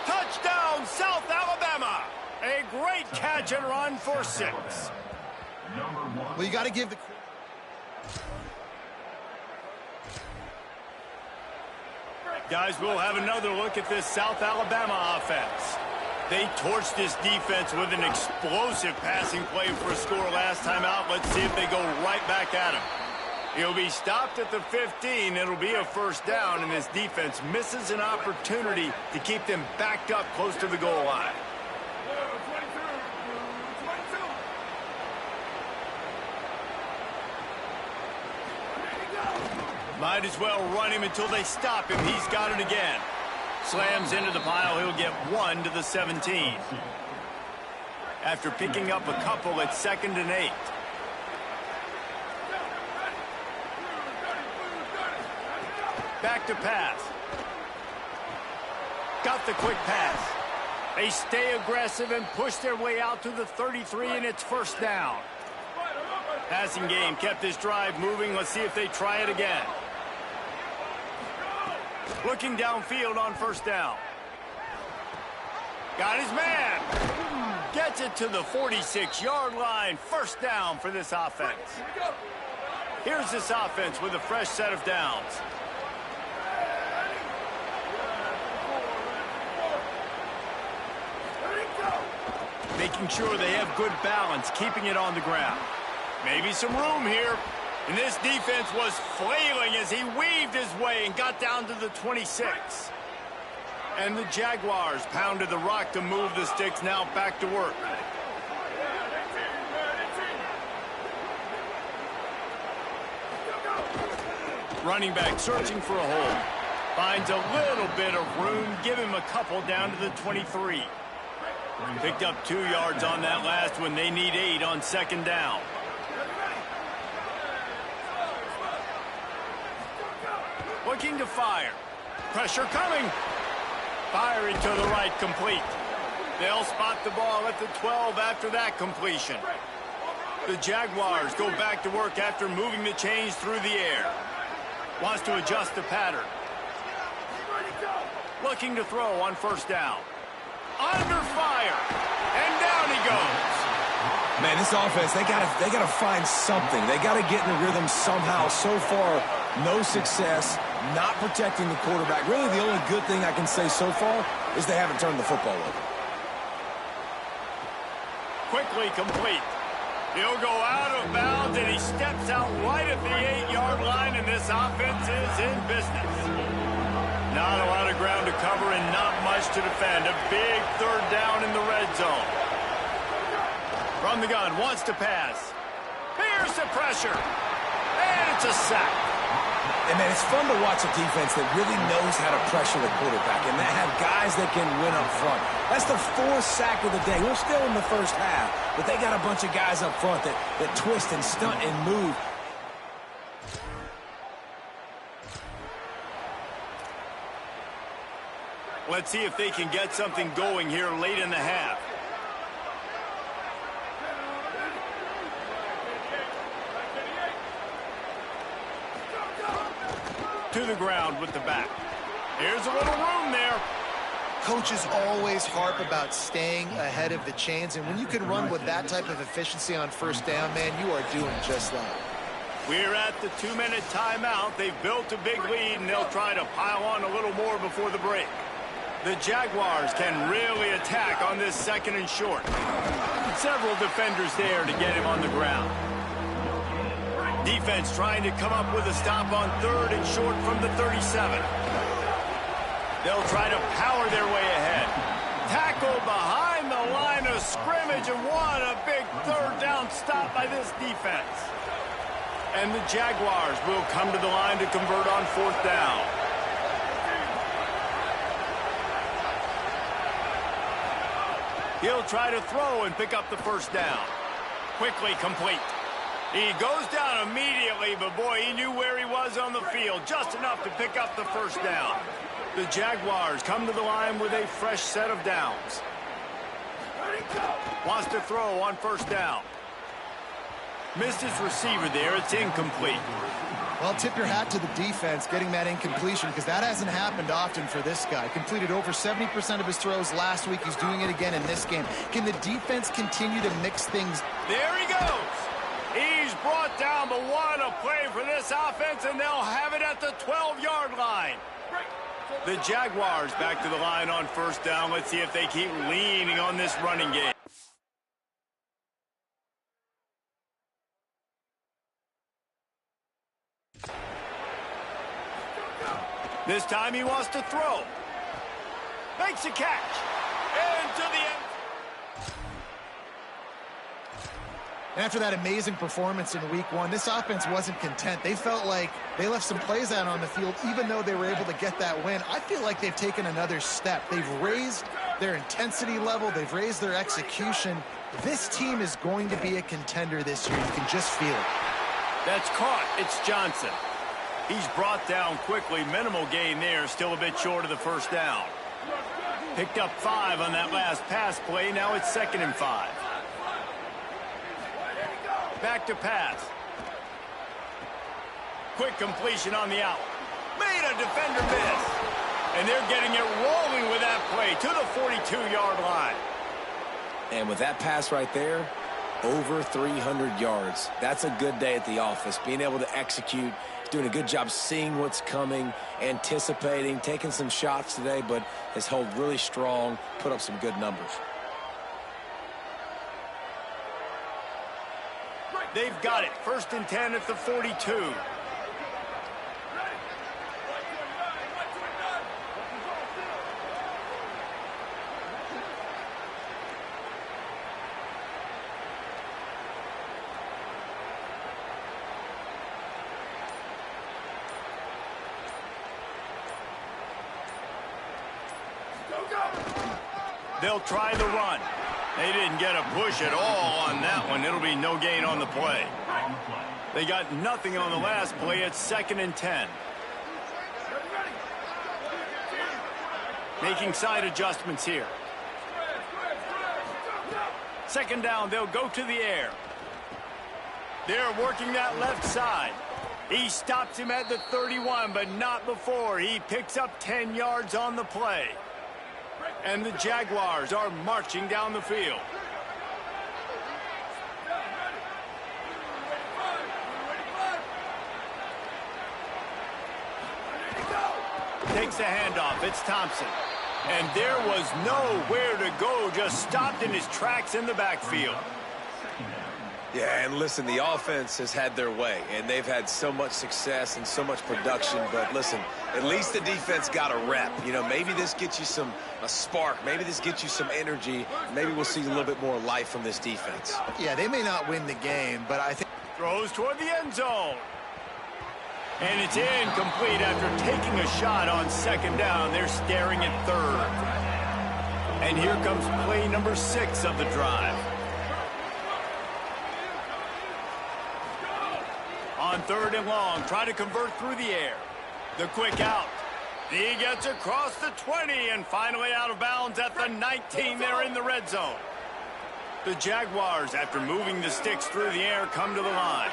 Touchdown, South Alabama. A great catch and run for 6. Well, you got to give the... Guys, we'll have another look at this South Alabama offense. They torched this defense with an explosive passing play for a score last time out. Let's see if they go right back at him. He'll be stopped at the 15. It'll be a first down, and this defense misses an opportunity to keep them backed up close to the goal line. Might as well run him until they stop him. He's got it again. Slams into the pile. He'll get 1 to the 17. After picking up a couple, it's 2nd and 8. Back to pass. Got the quick pass. They stay aggressive and push their way out to the 33, and it's first down. Passing game kept this drive moving. Let's see if they try it again. Looking downfield on first down. Got his man. Gets it to the 46-yard line. First down for this offense. Here's this offense with a fresh set of downs. Making sure they have good balance, keeping it on the ground. Maybe some room here. And this defense was flailing as he weaved his way and got down to the 26. And the Jaguars pounded the rock to move the sticks. Now back to work. Running back searching for a hole. Finds a little bit of room. Give him a couple down to the 23. Picked up 2 yards on that last one. They need 8 on second down. Looking to fire. Pressure coming. Firing to the right, complete. They'll spot the ball at the 12 after that completion. The Jaguars go back to work after moving the chains through the air. Wants to adjust the pattern. Looking to throw on first down. Under fire. And down he goes. Man, this offense, they gotta find something. They gotta get in the rhythm somehow. So far, no success, not protecting the quarterback. Really, the only good thing I can say so far is they haven't turned the football over. Quickly complete. He'll go out of bounds, and he steps out right at the 8-yard line, and this offense is in business. Not a lot of ground to cover and not much to defend. A big third down in the red zone. From the gun, wants to pass. Here's the pressure. And it's a sack. And, man, it's fun to watch a defense that really knows how to pressure the quarterback and that have guys that can win up front. That's the 4th sack of the day. We're still in the first half, but they got a bunch of guys up front that twist and stunt and move. Let's see if they can get something going here late in the half. To the ground with the back. Here's a little room there. Coaches always harp about staying ahead of the chains, and when you can run with that type of efficiency on first down, man, you are doing just that. We're at the 2-minute timeout. They've built a big lead, and they'll try to pile on a little more before the break. The Jaguars can really attack on this 2nd and short. Several defenders there to get him on the ground. Defense trying to come up with a stop on 3rd and short from the 37. They'll try to power their way ahead. Tackle behind the line of scrimmage, and what a big 3rd down stop by this defense. And the Jaguars will come to the line to convert on 4th down. He'll try to throw and pick up the first down. Quickly complete. He goes down immediately, but boy, he knew where he was on the field. Just enough to pick up the first down. The Jaguars come to the line with a fresh set of downs. Wants to throw on first down. Missed his receiver there. It's incomplete. Well, tip your hat to the defense getting that incompletion, because that hasn't happened often for this guy. Completed over 70% of his throws last week. He's doing it again in this game. Can the defense continue to mix things? There he goes. He's brought down, but what a play for this offense, and they'll have it at the 12-yard line. The Jaguars back to the line on first down. Let's see if they keep leaning on this running game. This time he wants to throw. Makes a catch. Into the end. After that amazing performance in week one, this offense wasn't content. They felt like they left some plays out on the field, even though they were able to get that win. I feel like they've taken another step. They've raised their intensity level. They've raised their execution. This team is going to be a contender this year. You can just feel it. That's caught. It's Johnson. He's brought down quickly. Minimal gain there. Still a bit short of the first down. Picked up 5 on that last pass play. Now it's 2nd and 5. Back to pass. Quick completion on the out. Made a defender miss. And they're getting it rolling with that play to the 42-yard line. And with that pass right there, over 300 yards. That's a good day at the office. Being able to execute, doing a good job seeing what's coming, anticipating, taking some shots today, but has held really strong, put up some good numbers. They've got it. 1st and 10 at the 42. They'll try the run. They didn't get a push at all on that one. It'll be no gain on the play. They got nothing on the last play. It's 2nd and 10. Making side adjustments here. 2nd down, they'll go to the air. They're working that left side. He stops him at the 31, but not before. He picks up 10 yards on the play. And the Jaguars are marching down the field. Takes the handoff. It's Thompson. And there was nowhere to go. Just stopped in his tracks in the backfield. Yeah, and listen, the offense has had their way, and they've had so much success and so much production. But listen, at least the defense got a rep. You know, maybe this gets you a spark. Maybe this gets you some energy. Maybe we'll see a little bit more life from this defense. Yeah, they may not win the game, but I think... Throws toward the end zone. And it's incomplete after taking a shot on 2nd down. They're staring at 3rd. And here comes play number 6 of the drive. On 3rd and long, try to convert through the air. The quick out. He gets across the 20 and finally out of bounds at the 19. They're in the red zone. The Jaguars, after moving the sticks through the air, come to the line.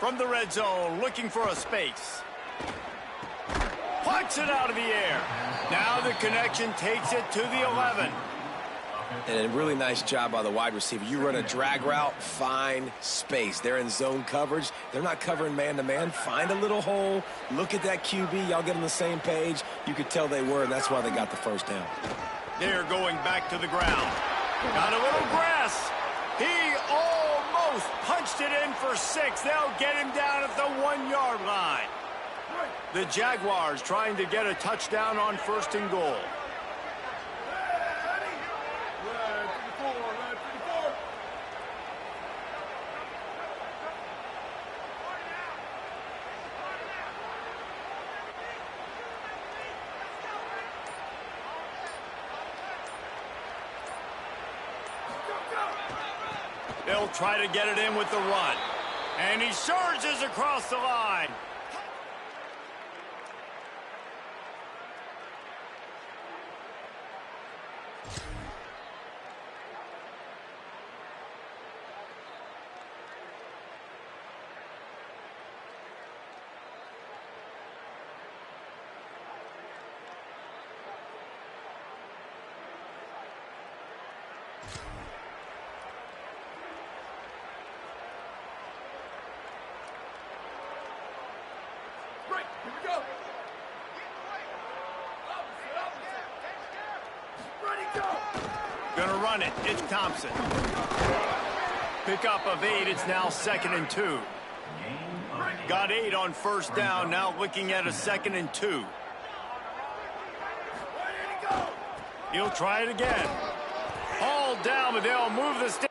From the red zone, looking for a space. Plucks it out of the air. Now the connection takes it to the 11. And a really nice job by the wide receiver. You run a drag route, find space. They're in zone coverage. They're not covering man-to-man. Find a little hole. Look at that QB. Y'all get on the same page. You could tell they were, and that's why they got the first down. They're going back to the ground. Got a little grass. He almost punched it in for 6. They'll get him down at the 1-yard line. The Jaguars trying to get a touchdown on 1st and goal. try to get it in with the run. And he surges across the line. Gonna run it. It's Thompson. Pickup of 8. It's now 2nd and 2. Got 8 on first down. Now looking at a 2nd and 2. He'll try it again. All down, but they'll move the stick.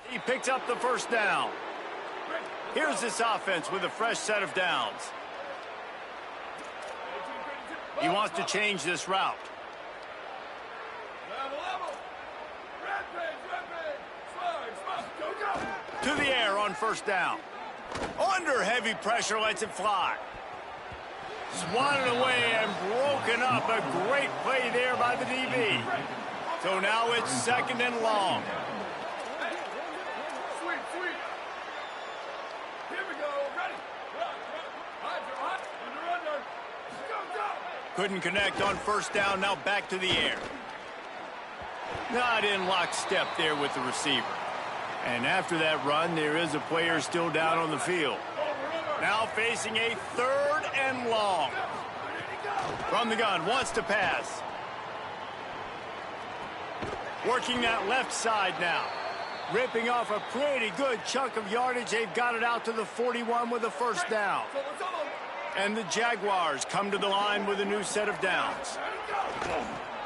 He picks up the first down. Here's this offense with a fresh set of downs. He wants to change this route. To the air on first down. Under heavy pressure, lets it fly. Swatted away and broken up. A great play there by the DB. So now it's second and long. Couldn't connect on first down, now back to the air. Not in lockstep there with the receiver. And after that run, there is a player still down on the field. Now facing a third and long. From the gun, wants to pass. Working that left side now. Ripping off a pretty good chunk of yardage. They've got it out to the 41 with a first down. And the Jaguars come to the line with a new set of downs.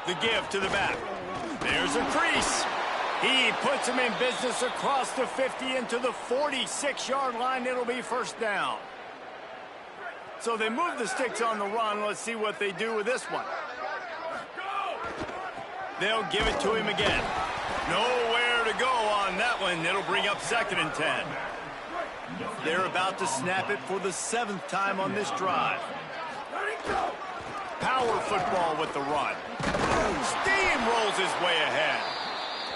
The give to the back. There's a crease. He puts him in business across the 50 into the 46-yard line. It'll be first down. So they move the sticks on the run. Let's see what they do with this one. They'll give it to him again. Nowhere to go on that one. It'll bring up second and 10. They're about to snap it for the 7th time on this drive. Power football with the run. Steamrolls his way ahead.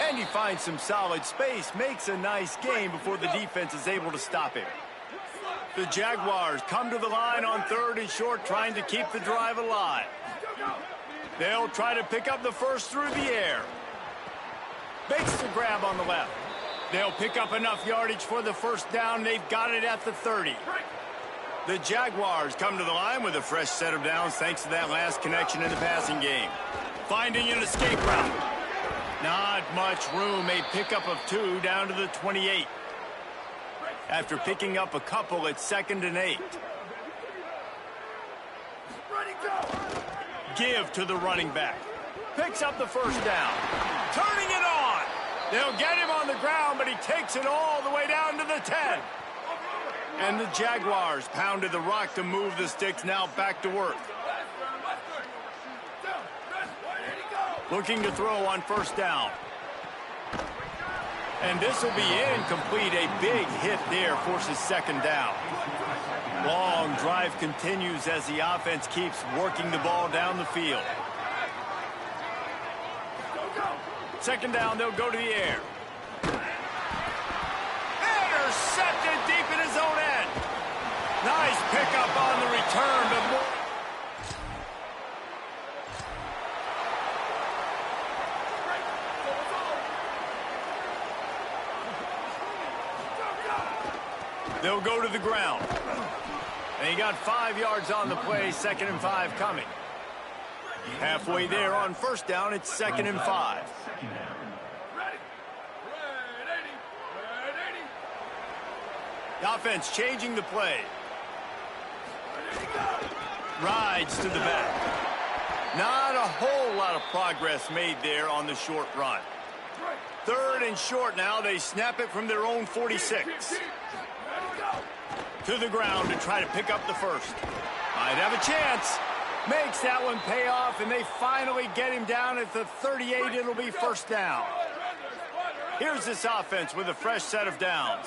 And he finds some solid space, makes a nice game before the defense is able to stop him. The Jaguars come to the line on third and short, trying to keep the drive alive. They'll try to pick up the first through the air. Makes the grab on the left. They'll pick up enough yardage for the first down. They've got it at the 30. The Jaguars come to the line with a fresh set of downs thanks to that last connection in the passing game. Finding an escape route. Not much room. A pickup of 2 down to the 28. After picking up a couple, it's 2nd and 8. Give to the running back. Picks up the first down. Turning it on. They'll get him on the ground, but he takes it all the way down to the 10. And the Jaguars pounded the rock to move the sticks, now back to work. Looking to throw on first down. And this will be incomplete. A big hit there forces second down. Long drive continues as the offense keeps working the ball down the field. Second down, they'll go to the air. Intercepted deep in his own end. Nice pickup on the return, but more. They'll go to the ground. And he got 5 yards on the play, 2nd and 5 coming. Halfway there on first down, it's 2nd and 5. The offense changing the play. Rides to the back. Not a whole lot of progress made there on the short run. 3rd and short now. They snap it from their own 46. To the ground to try to pick up the first. Might have a chance. Makes that one pay off, and they finally get him down at the 38. It'll be first down. Here's this offense with a fresh set of downs.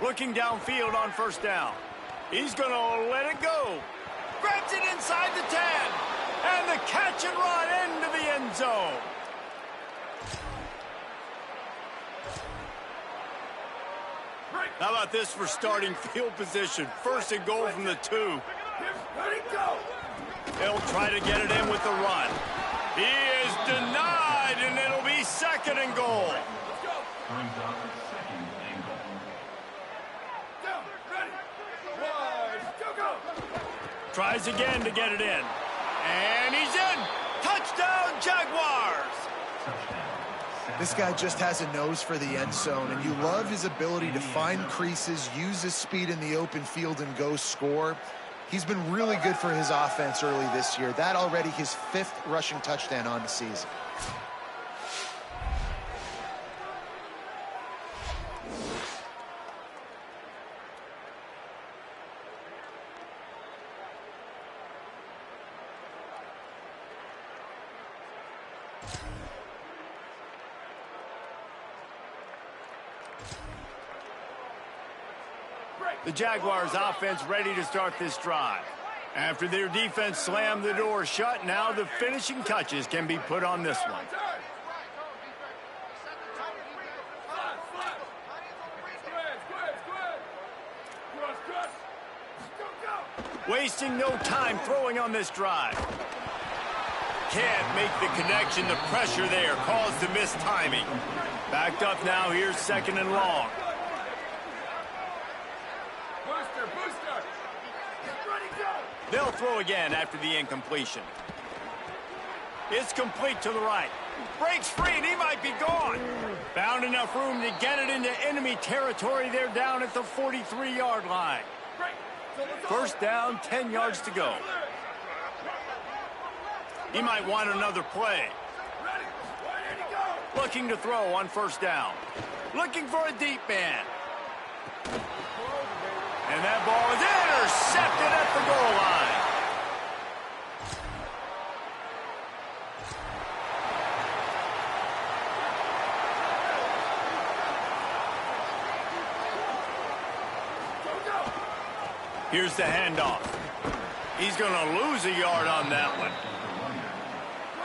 Looking downfield on first down. He's going to let it go. Grabs it inside the 10. And the catch and run into the end zone. How about this for starting field position? 1st and goal from the 2. They'll try to get it in with the run. He is denied, and it'll be 2nd and goal. Tries again to get it in. And he's in. Touchdown, Jaguars. This guy just has a nose for the end zone, and you love his ability to find creases, use his speed in the open field, and go score. He's been really good for his offense early this year. That already his 5th rushing touchdown on the season. The Jaguars offense ready to start this drive. After their defense slammed the door shut, now the finishing touches can be put on this one. Wasting no time throwing on this drive. Can't make the connection. The pressure there caused the missed timing. Backed up now. Here's second and long. They'll throw again after the incompletion. It's complete to the right. Breaks free, and he might be gone. Found enough room to get it into enemy territory. They're down at the 43-yard line. First down, 10 yards to go. He might want another play. Looking to throw on first down. Looking for a deep man. And that ball is intercepted at the goal line. Here's the handoff. He's going to lose a yard on that one.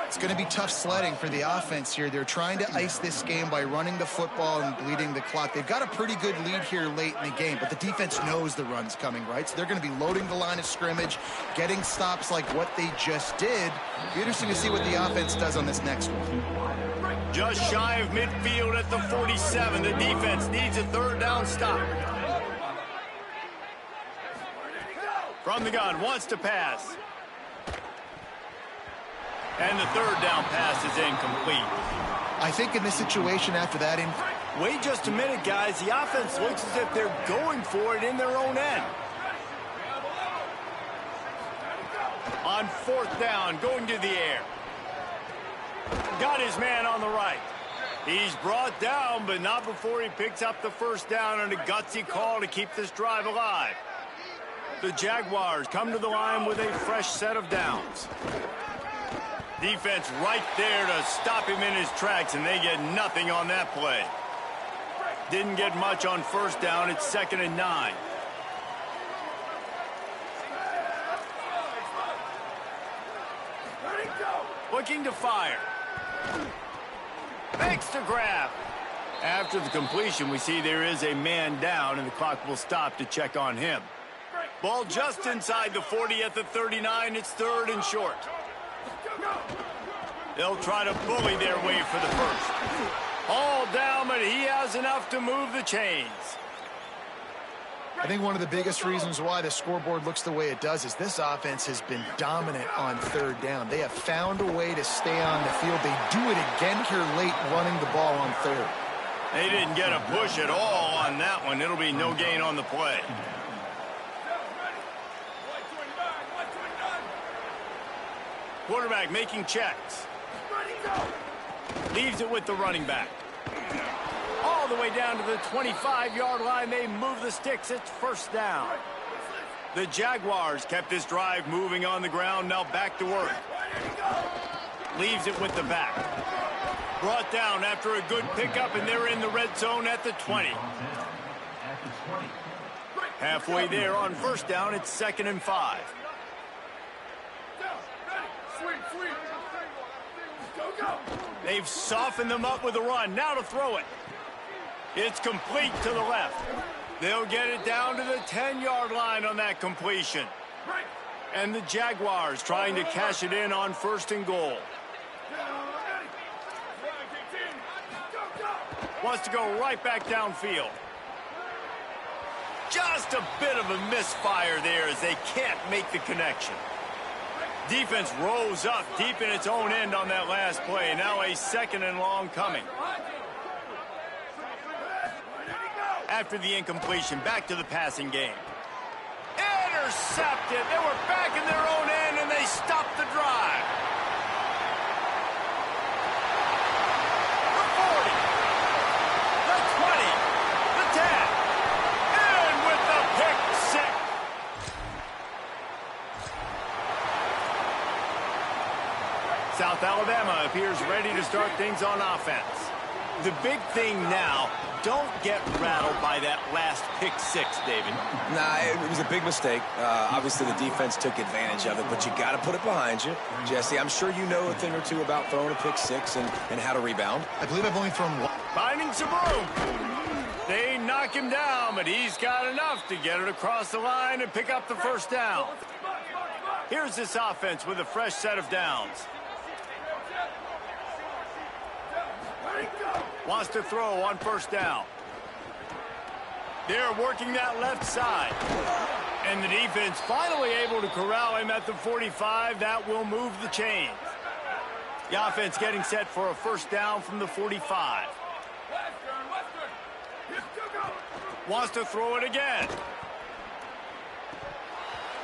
It's going to be tough sledding for the offense here. They're trying to ice this game by running the football and bleeding the clock. They've got a pretty good lead here late in the game, but the defense knows the run's coming, right? So they're going to be loading the line of scrimmage, getting stops like what they just did. Be interesting to see what the offense does on this next one. Just shy of midfield at the 47. The defense needs a third down stop. From the gun, wants to pass. And the third down pass is incomplete. I think in this situation after that... Wait just a minute, guys. The offense looks as if they're going for it in their own end. On fourth down, going to the air. Got his man on the right. He's brought down, but not before he picks up the first down on a gutsy call to keep this drive alive. The Jaguars come to the line with a fresh set of downs. Defense right there to stop him in his tracks, and they get nothing on that play. Didn't get much on first down. It's 2nd and 9. Looking to fire. Makes the grab. After the completion, we see there is a man down, and the clock will stop to check on him. Ball just inside the 40 at the 39. It's 3rd and short. They'll try to bully their way for the first. All down, but he has enough to move the chains. I think one of the biggest reasons why the scoreboard looks the way it does is this offense has been dominant on third down. They have found a way to stay on the field. They do it again here late, running the ball on third. They didn't get a push at all on that one. It'll be no gain on the play. Quarterback making checks. Leaves it with the running back. All the way down to the 25-yard line. They move the sticks. It's first down. The Jaguars kept this drive moving on the ground. Now back to work. Leaves it with the back. Brought down after a good pickup, and they're in the red zone at the 20. Halfway there on first down. It's 2nd and 5. They've softened them up with a run. Now to throw it. It's complete to the left. They'll get it down to the 10-yard line on that completion. And the Jaguars trying to cash it in on 1st and goal. Wants to go right back downfield. Just a bit of a misfire there as they can't make the connection. Defense rose up deep in its own end on that last play. Now a 2nd and long coming. After the incompletion, back to the passing game. Intercepted. They were back in their own end, and they stopped the drive. The 40. The 20. The 10. And with the pick six. South Alabama appears ready to start things on offense. The big thing now, don't get rattled by that last pick six, David. Nah, it was a big mistake. Obviously, the defense took advantage of it, but you got to put it behind you. Jesse, I'm sure you know a thing or two about throwing a pick six and how to rebound. I believe I've only thrown one. Finding some room. They knock him down, but he's got enough to get it across the line and pick up the first down. Here's this offense with a fresh set of downs. Wants to throw on first down. They're working that left side. And the defense finally able to corral him at the 45. That will move the chains. The offense getting set for a first down from the 45. Wants to throw it again.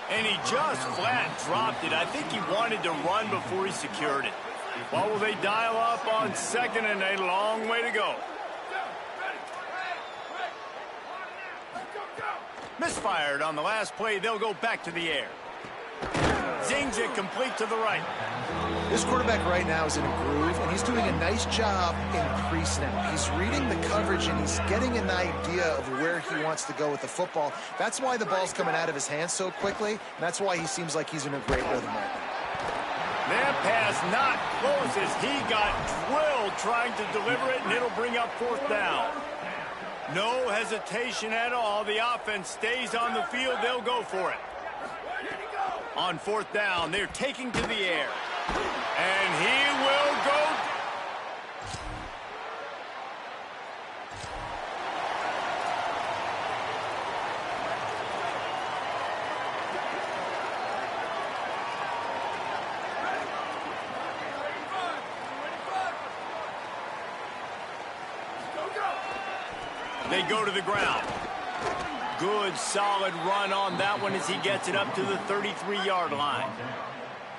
And he just flat dropped it. I think he wanted to run before he secured it. Well, will they dial up on second and a long way to go? Misfired on the last play. They'll go back to the air. Zings it complete to the right. This quarterback right now is in a groove, and he's doing a nice job in pre-snap. He's reading the coverage, and he's getting an idea of where he wants to go with the football. That's why the ball's coming out of his hands so quickly, and that's why he seems like he's in a great rhythm right now. That pass not close as he got drilled trying to deliver it, and it'll bring up fourth down. No hesitation at all. The offense stays on the field. They'll go for it. On fourth down, they're taking to the air. And he will go. They go to the ground. Good, solid run on that one as he gets it up to the 33-yard line.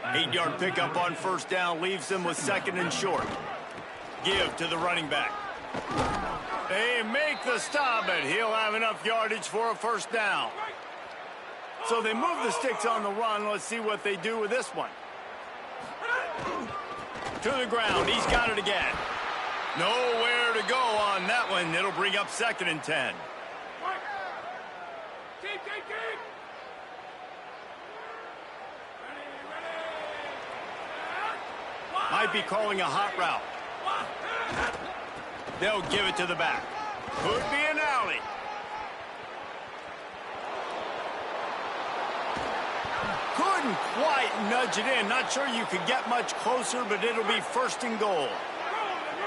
8-yard pickup on first down leaves them with second and short. Give to the running back. They make the stop, but he'll have enough yardage for a first down. So they move the sticks on the run. Let's see what they do with this one. To the ground. He's got it again. Nowhere to go on that one. It'll bring up second and 10. Might be calling a hot route. They'll give it to the back. Could be an alley. Couldn't quite nudge it in. Not sure you could get much closer, but it'll be first and goal.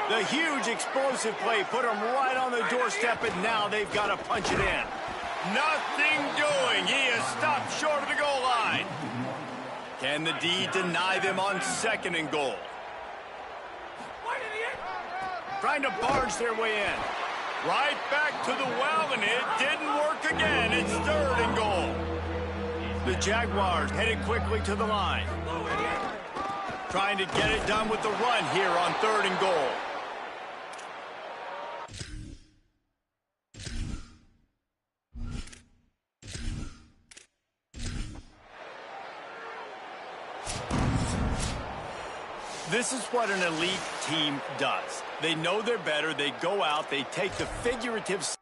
The huge explosive play put them right on the doorstep, and now they've got to punch it in. Nothing doing. He is stopped short of the goal line. Can the D deny them on second and goal? Trying to barge their way in. Right back to the well, and it didn't work again. It's third and goal. The Jaguars headed quickly to the line. Trying to get it done with the run here on third and goal. This is what an elite team does. They know they're better. They go out. They take the figurative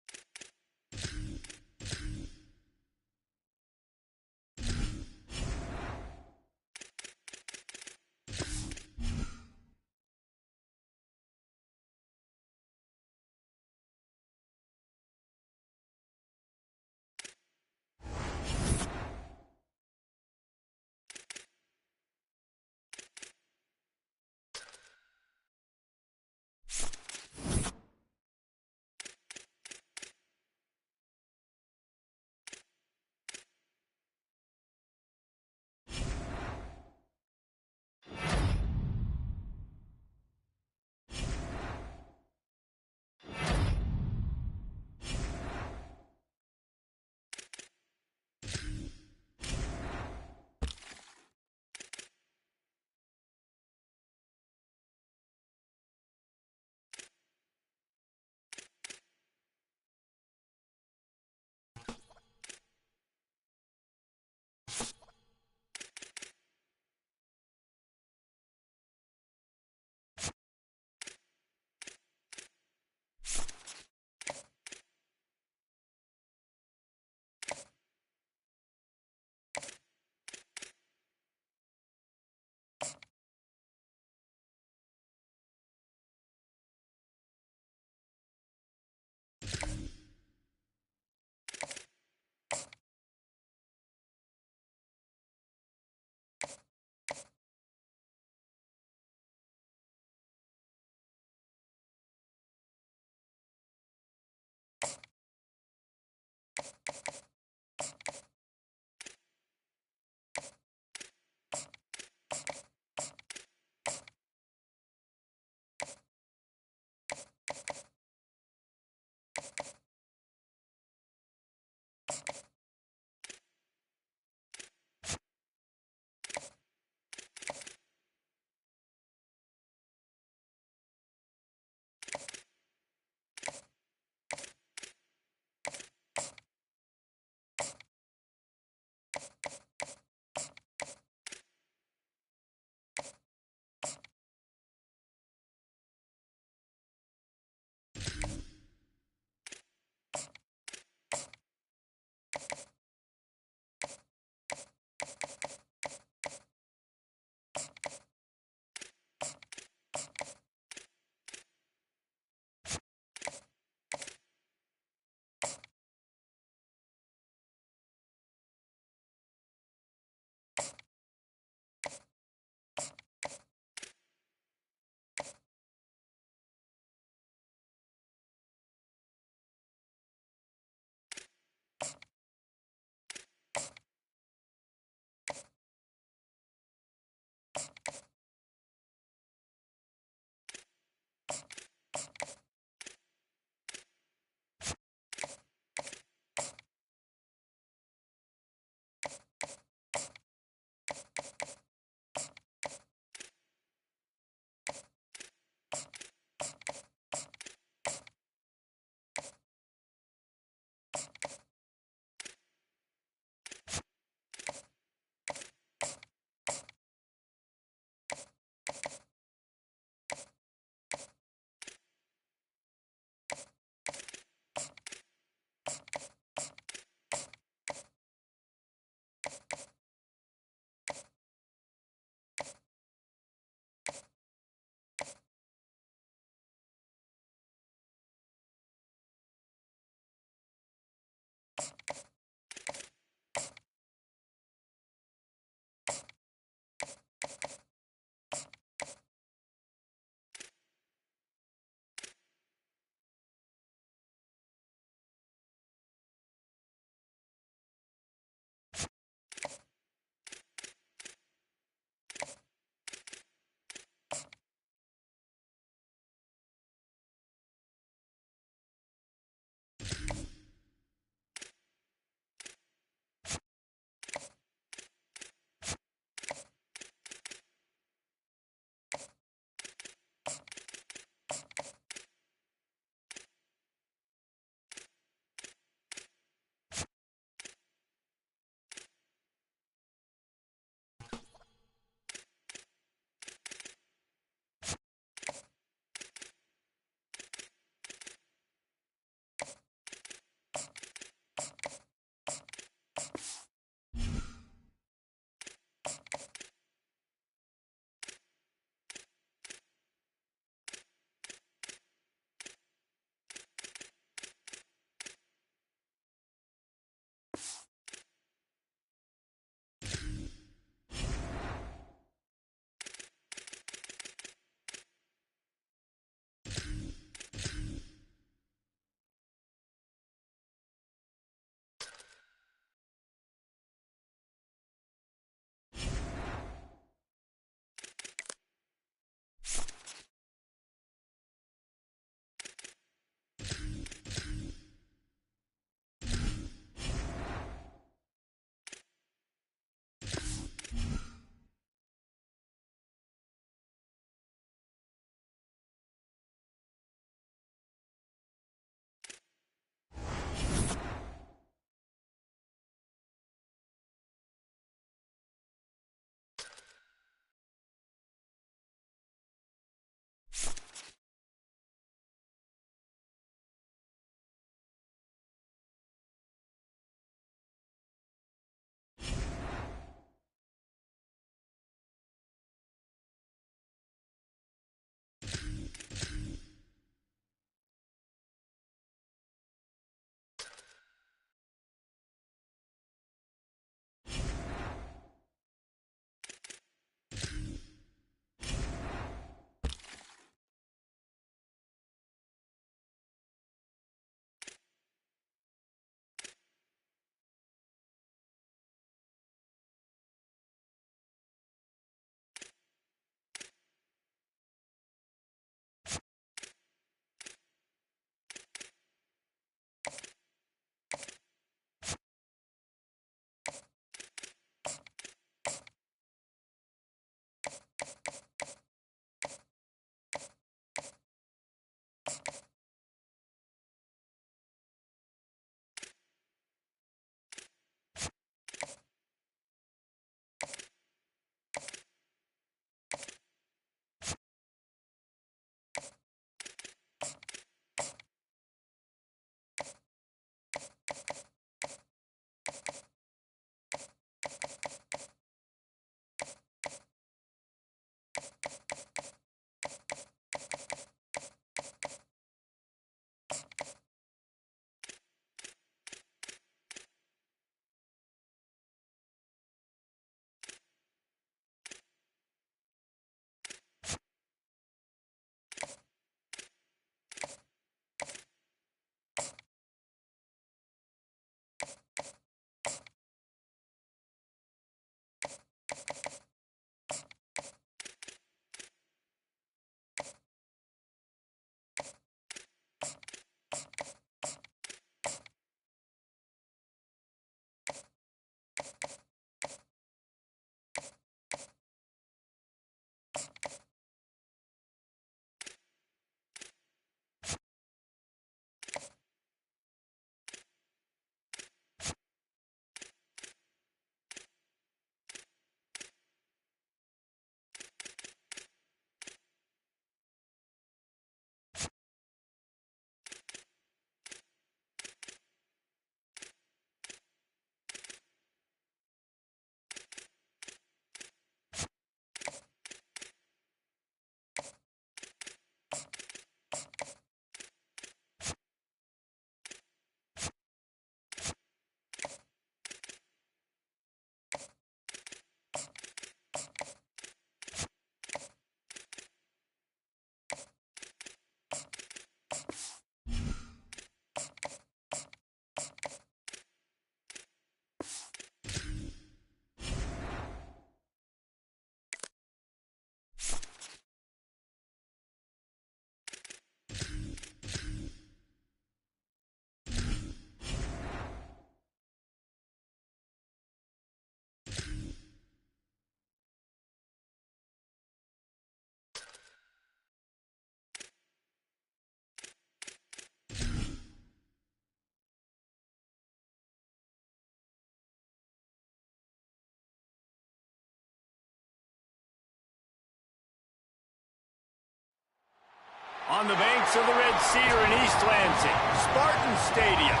On the banks of the Red Cedar in East Lansing, Spartan Stadium.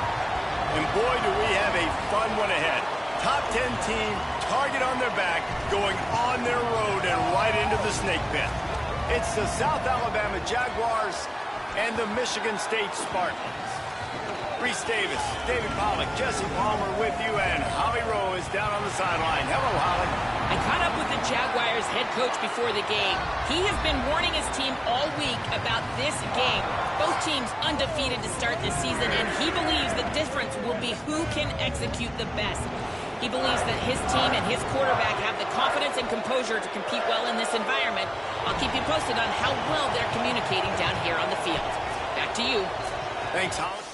And boy, do we have a fun one ahead. Top 10 team, target on their back, going on their road and right into the snake pit. It's the South Alabama Jaguars and the Michigan State Spartans. Reese Davis, David Pollack, Jesse Palmer with you, and Holly Rowe is down on the sideline. Hello, Holly. I caught up with the Jaguars head coach before the game. He has been warning his team all week about this game. Both teams undefeated to start this season, and he believes the difference will be who can execute the best. He believes that his team and his quarterback have the confidence and composure to compete well in this environment. I'll keep you posted on how well they're communicating down here on the field. Back to you. Thanks, Holly.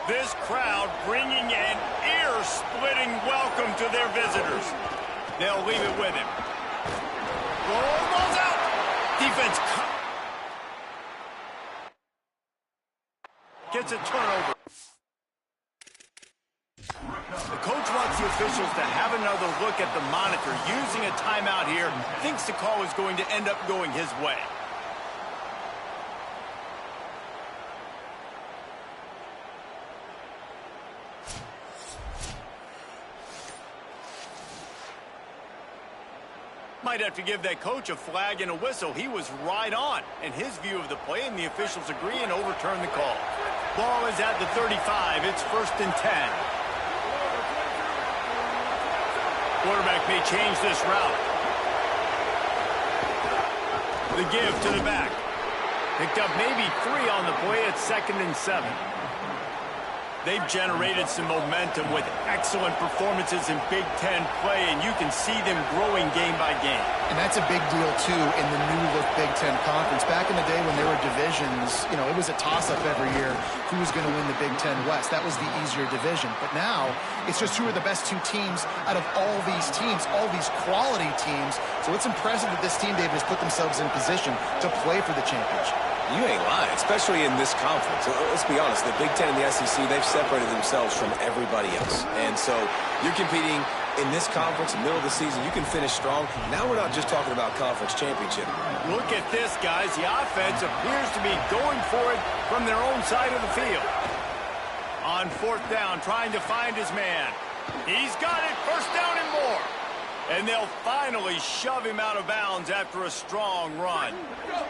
This crowd bringing an ear-splitting welcome to their visitors. They'll leave it with him. Ball's out. Defense gets a turnover. The coach wants the officials to have another look at the monitor. Using a timeout here, thinks the call is going to end up going his way. Might have to give that coach a flag and a whistle. He was right on in his view of the play, and the officials agree and overturn the call. Ball is at the 35. It's 1st and 10. Quarterback may change this route. The give to the back. Picked up maybe 3 on the play at 2nd and 7. They've generated some momentum with excellent performances in Big Ten play, and you can see them growing game by game. And that's a big deal, too, in the new-look Big Ten Conference. Back in the day when there were divisions, it was a toss-up every year who was going to win the Big Ten West. That was the easier division. But now, it's just who are the best two teams out of all these teams, all these quality teams. So it's impressive that this team, David, has put themselves in position to play for the championship. You ain't lying, especially in this conference. Let's be honest, the Big Ten and the SEC, they've separated themselves from everybody else. And so you're competing in this conference, in the middle of the season, you can finish strong. Now we're not just talking about conference championship. Look at this, guys. The offense appears to be going for it from their own side of the field. On fourth down, trying to find his man. He's got it, first down and more. And they'll finally shove him out of bounds after a strong run.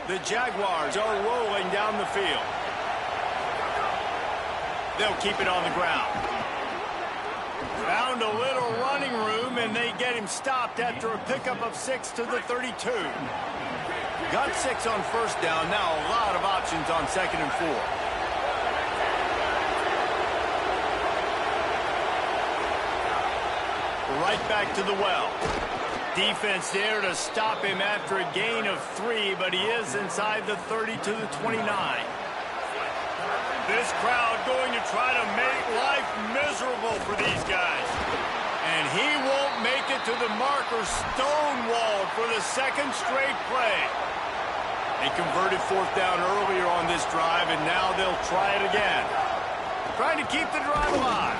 The Jaguars are rolling down the field. They'll keep it on the ground. Found a little running room, and they get him stopped after a pickup of 6 to the 32. Got 6 on first down. Now a lot of options on second and 4. Right back to the well. Defense there to stop him after a gain of 3, but he is inside the 30 to the 29. This crowd going to try to make life miserable for these guys. And he won't make it to the marker, stonewalled for the second straight play. They converted fourth down earlier on this drive, and now they'll try it again. Trying to keep the drive alive.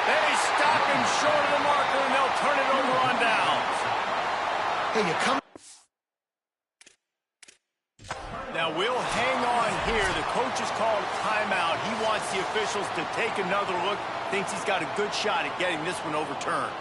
They stop him short of the marker, and they'll turn it over on downs. Hey, you come. Now we'll hang on here. The coach has called timeout. He wants the officials to take another look. Thinks he's got a good shot at getting this one overturned.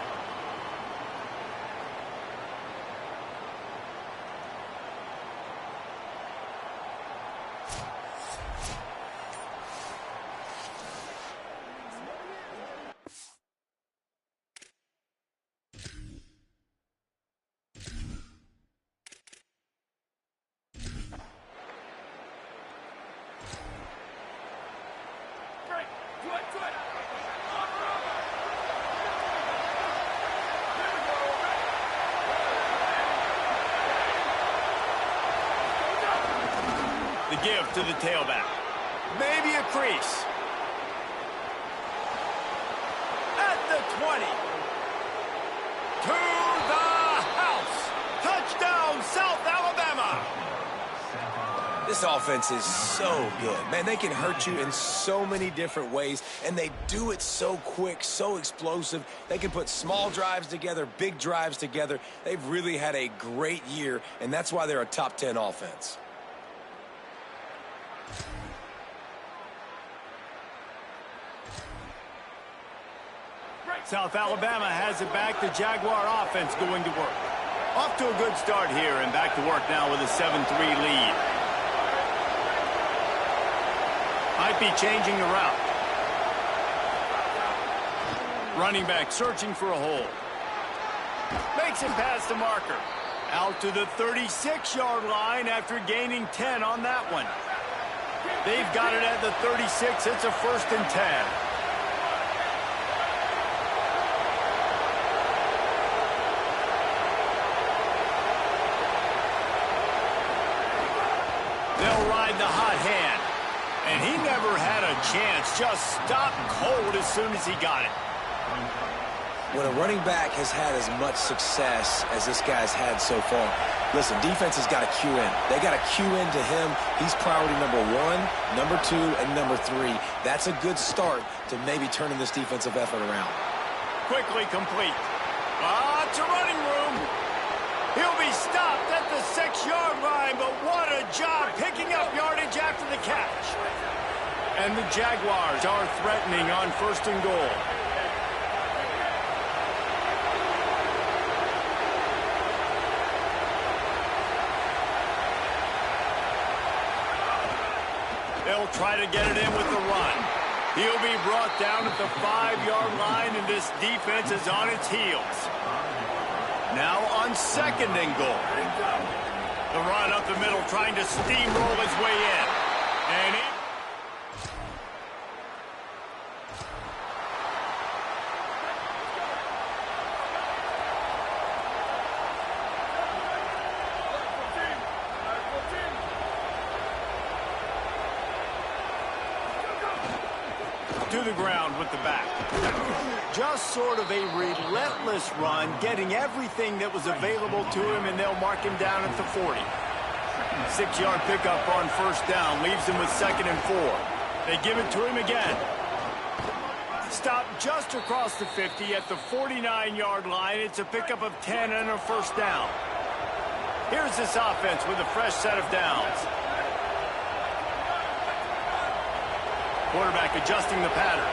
The give to the tailback. Maybe a crease. At the 20. To the house. Touchdown, South Alabama. This offense is so good. Man, they can hurt you in so many different ways, and they do it so quick, so explosive. They can put small drives together, big drives together. They've really had a great year, and that's why they're a top 10 offense. South Alabama has it back. The Jaguar offense going to work. Off to a good start here, and back to work now with a 7-3 lead. Might be changing the route. Running back searching for a hole. Makes it past the marker. Out to the 36-yard line after gaining 10 on that one. They've got it at the 36. It's a 1st and 10. They'll ride the hot hand. And he never had a chance. Just stopped cold as soon as he got it. When a running back has had as much success as this guy's had so far, listen, defense has got to cue in. They got to cue into him. He's priority number 1, number 2, and number 3. That's a good start to maybe turning this defensive effort around. Quickly complete. It's a running room. He'll be stopped at the 6-yard line, but what a job picking up yardage after the catch. And the Jaguars are threatening on 1st and goal. They'll try to get it in with the run. He'll be brought down at the 5-yard line, and this defense is on its heels. Now on 2nd and goal. The run up the middle, trying to steamroll his way in. And to the ground with the back. Just sort of a relentless run, getting everything that was available to him, and they'll mark him down at the 40. 6-yard pickup on first down, leaves him with 2nd and 4. They give it to him again. Stop just across the 50 at the 49-yard line. It's a pickup of 10 and a first down. Here's this offense with a fresh set of downs. Quarterback adjusting the pattern.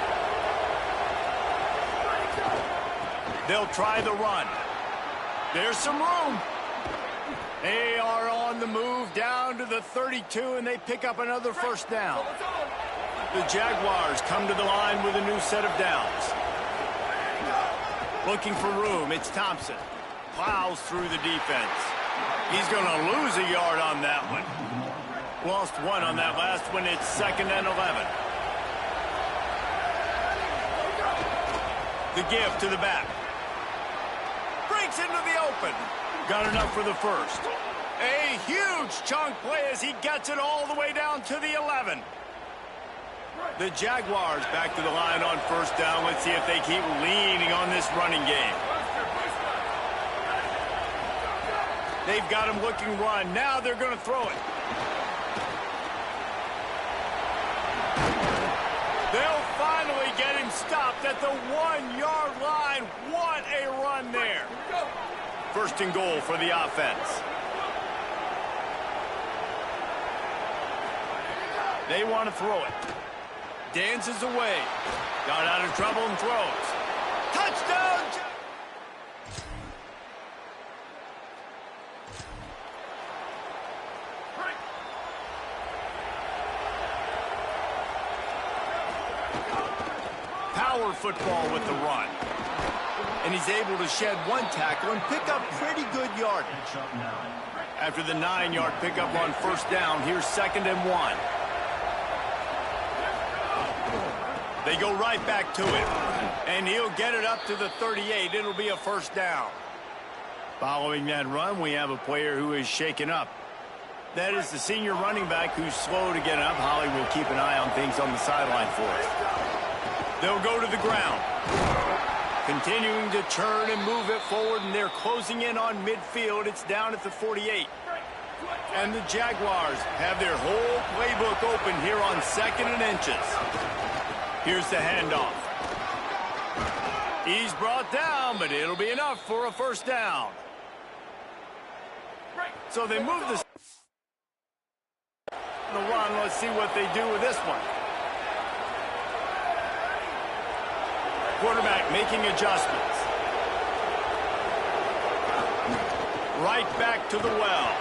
They'll try the run. There's some room. They are on the move down to the 32, and they pick up another first down. The Jaguars come to the line with a new set of downs. Looking for room, it's Thompson. Plows through the defense. He's going to lose a yard on that one. Lost 1 on that last one. It's 2nd and 11. The give to the back. Breaks into the open. Got enough for the first. A huge chunk play as he gets it all the way down to the 11. The Jaguars back to the line on first down. Let's see if they keep leaning on this running game. They've got him looking run. Now they're going to throw it. They'll finally get him stopped at the 1-yard line. What a run there. 1st and goal for the offense. They want to throw it. Dances away. Got out of trouble and throws. Touchdown! Power football with the run. And he's able to shed 1 tackle and pick up pretty good yardage. After the 9-yard pickup on first down, here's 2nd and 1. They go right back to him, and he'll get it up to the 38. It'll be a first down. Following that run, we have a player who is shaken up. That is the senior running back who's slow to get up. Holly will keep an eye on things on the sideline for us. They'll go to the ground. Continuing to turn and move it forward, and they're closing in on midfield. It's down at the 48. And the Jaguars have their whole playbook open here on 2nd and inches. Here's the handoff. He's brought down, but it'll be enough for a first down. So they move the run. Let's see what they do with this one. Quarterback making adjustments. Right back to the well.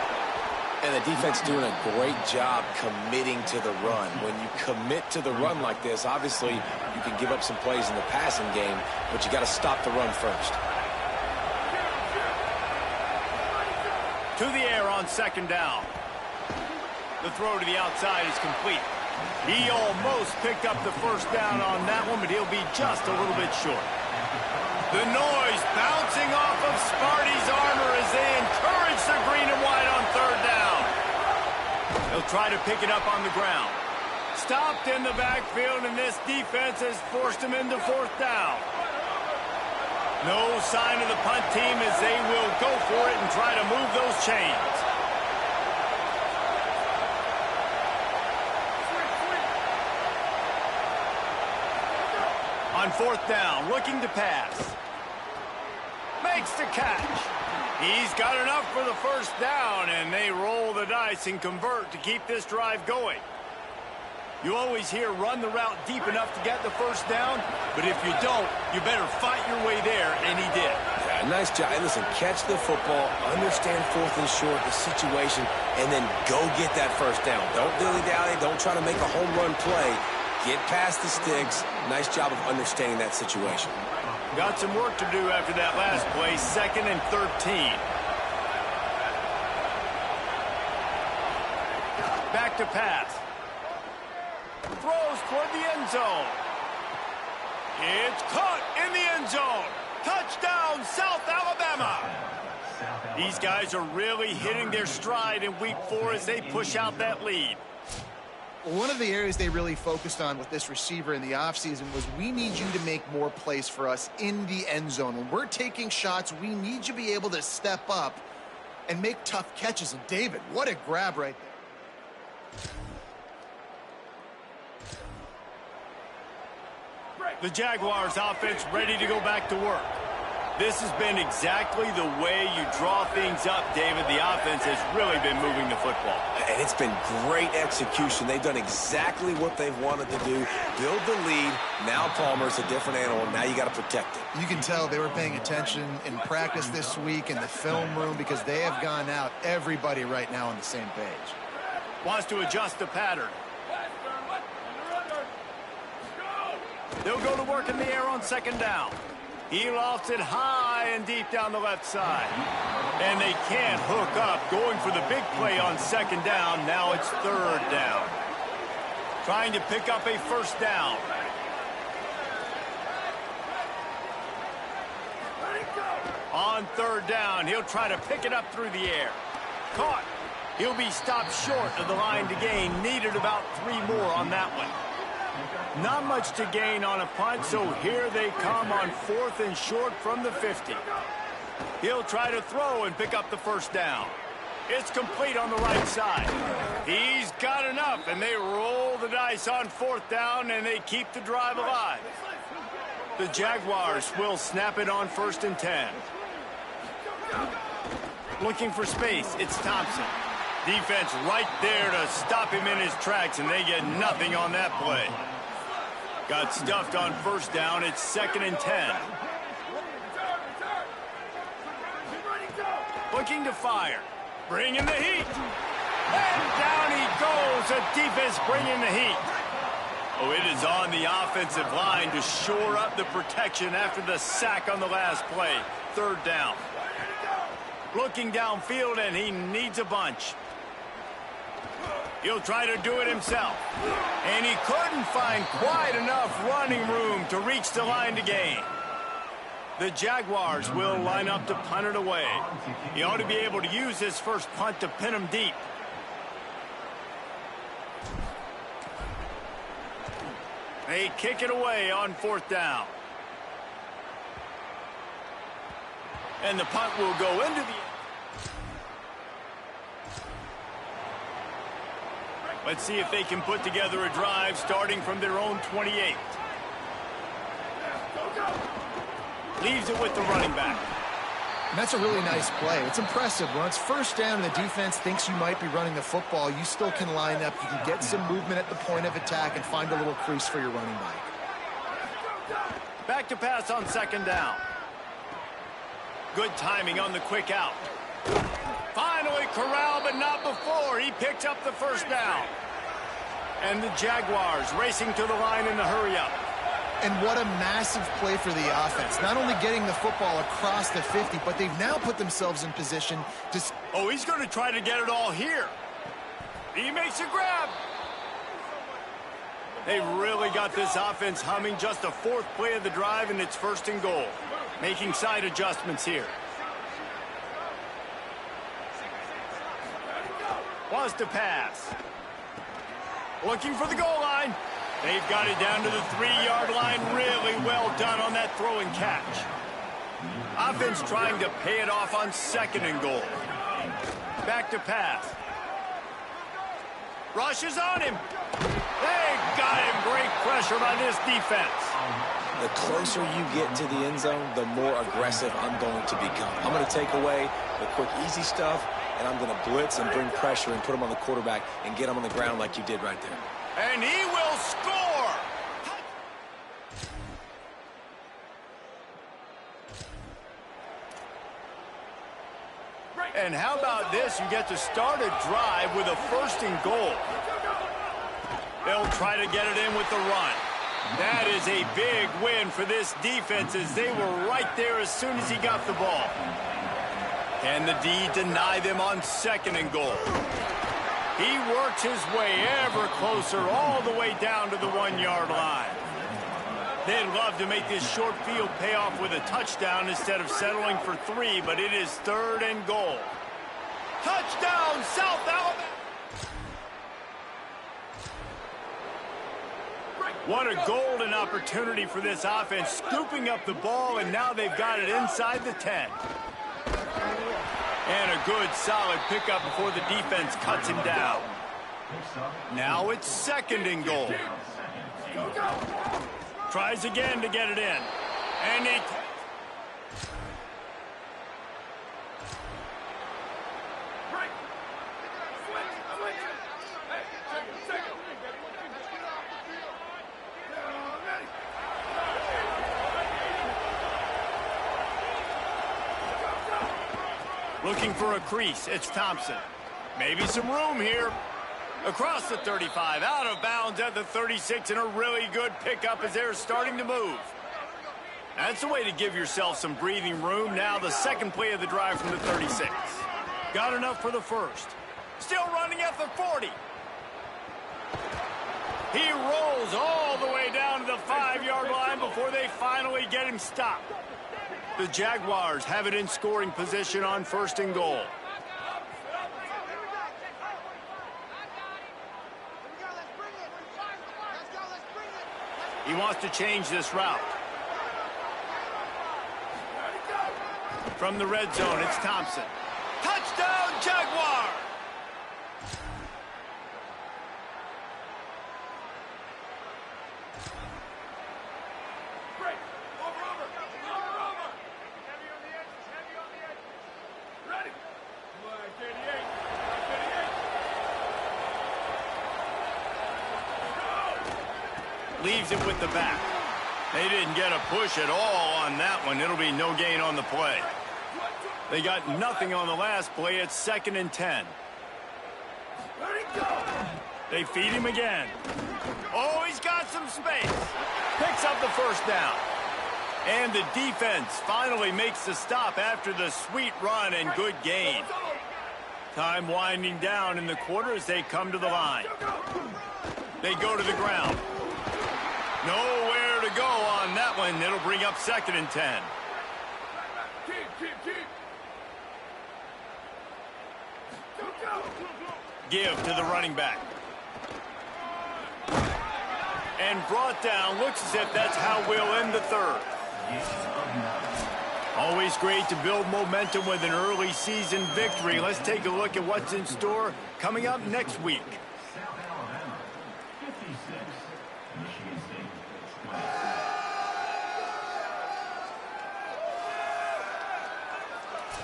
And the defense doing a great job committing to the run. When you commit to the run like this, obviously you can give up some plays in the passing game, but you got to stop the run first. To the air on 2nd down. The throw to the outside is complete. He almost picked up the first down on that one, but he'll be just a little bit short. The noise bouncing off of Sparty's armor as they encourage the green and white on 3rd down. They'll try to pick it up on the ground. Stopped in the backfield, and this defense has forced him into 4th down. No sign of the punt team as they will go for it and try to move those chains. On 4th down, looking to pass. Makes the catch. He's got enough for the first down, and they roll the dice and convert to keep this drive going. You always hear run the route deep enough to get the first down, but if you don't, you better fight your way there, and he did. Yeah, nice job. Hey, listen, catch the football, understand 4th and short, the situation, and then go get that first down. Don't dilly-dally. Don't try to make a home run play. Get past the sticks. Nice job of understanding that situation. Got some work to do after that last play. 2nd and 13. Back to pass. Throws toward the end zone. It's caught in the end zone. Touchdown, South Alabama. These guys are really hitting their stride in week 4 as they push out that lead. One of the areas they really focused on with this receiver in the offseason was we need you to make more plays for us in the end zone. When we're taking shots, we need you to be able to step up and make tough catches. And David, what a grab right there. The Jaguars offense ready to go back to work. This has been exactly the way you draw things up, David. The offense has really been moving the football. And it's been great execution. They've done exactly what they've wanted to do. Build the lead. Now Palmer's a different animal. Now you got to protect it. You can tell they were paying attention in practice this week in the film room because they have gone out, everybody right now on the same page. Wants to adjust the pattern. They'll go to work in the air on second down. He lofts it high and deep down the left side. And they can't hook up. Going for the big play on second down. Now it's third down. Trying to pick up a first down. On third down, he'll try to pick it up through the air. Caught. He'll be stopped short of the line to gain. Needed about 3 more on that one. Not much to gain on a punt, so here they come on 4th and short from the 50. He'll try to throw and pick up the first down. It's complete on the right side. He's got enough, and they roll the dice on 4th down, and they keep the drive alive. The Jaguars will snap it on 1st and 10. Looking for space, it's Thompson. Defense right there to stop him in his tracks, and they get nothing on that play. Got stuffed on 1st down. It's 2nd and 10. Looking to fire. Bringing the heat. And down he goes. The defense bringing the heat. Oh, it is on the offensive line to shore up the protection after the sack on the last play. 3rd down. Looking downfield, and he needs a bunch. He'll try to do it himself. And he couldn't find quite enough running room to reach the line to gain. The Jaguars will line up to punt it away. He ought to be able to use his first punt to pin him deep. They kick it away on 4th down. And the punt will go into the... Let's see if they can put together a drive starting from their own 28. Leaves it with the running back. And that's a really nice play. It's impressive. When it's 1st down and the defense thinks you might be running the football, you still can line up. You can get some movement at the point of attack and find a little crease for your running back. Back to pass on 2nd down. Good timing on the quick out. Finally corralled, but not before. He picked up the first down. And the Jaguars racing to the line in the hurry-up. And what a massive play for the offense. Not only getting the football across the 50, but they've now put themselves in position to... Oh, he's going to try to get it all here. He makes a grab. They really got this offense humming. Just a 4th play of the drive, and it's 1st and goal. Making side adjustments here. Wants to pass. Looking for the goal line. They've got it down to the 3-yard line. Really well done on that throw and catch. Offense trying to pay it off on 2nd and goal. Back to pass. Rushes on him. They got him. Great pressure by this defense. The closer you get to the end zone, the more aggressive I'm going to become. I'm going to take away the quick, easy stuff, and I'm going to blitz and bring pressure and put him on the quarterback and get him on the ground like you did right there. And he will score! And how about this? You get to start a drive with a 1st and goal. They'll try to get it in with the run. That is a big win for this defense as they were right there as soon as he got the ball. Can the D deny them on 2nd and goal? He works his way ever closer all the way down to the 1-yard line. They'd love to make this short field pay off with a touchdown instead of settling for 3, but it is 3rd and goal. Touchdown, South Alabama! What a golden opportunity for this offense, scooping up the ball, and now they've got it inside the 10. And a good, solid pickup before the defense cuts him down. Now it's 2nd and goal. Tries again to get it in. And he... Looking for a crease, it's Thompson. Maybe some room here. Across the 35, out of bounds at the 36, and a really good pickup as they're starting to move. That's a way to give yourself some breathing room. Now the 2nd play of the drive from the 36. Got enough for the 1st. Still running at the 40. He rolls all the way down to the 5-yard line before they finally get him stopped. The Jaguars have it in scoring position on 1st and goal. He wants to change this route. From the red zone, it's Thompson. Touchdown, Jaguar! Leaves it with the back. They didn't get a push at all on that one. It'll be no gain on the play. They got nothing on the last play. It's 2nd and 10. They feed him again. Oh, he's got some space. Picks up the 1st down. And the defense finally makes the stop after the sweet run and good gain. Time winding down in the quarter as they come to the line. They go to the ground. Nowhere to go on that one. It'll bring up 2nd and 10. Give to the running back. And brought down. Looks as if that's how we'll end the 3rd. Always great to build momentum with an early season victory. Let's take a look at what's in store coming up next week.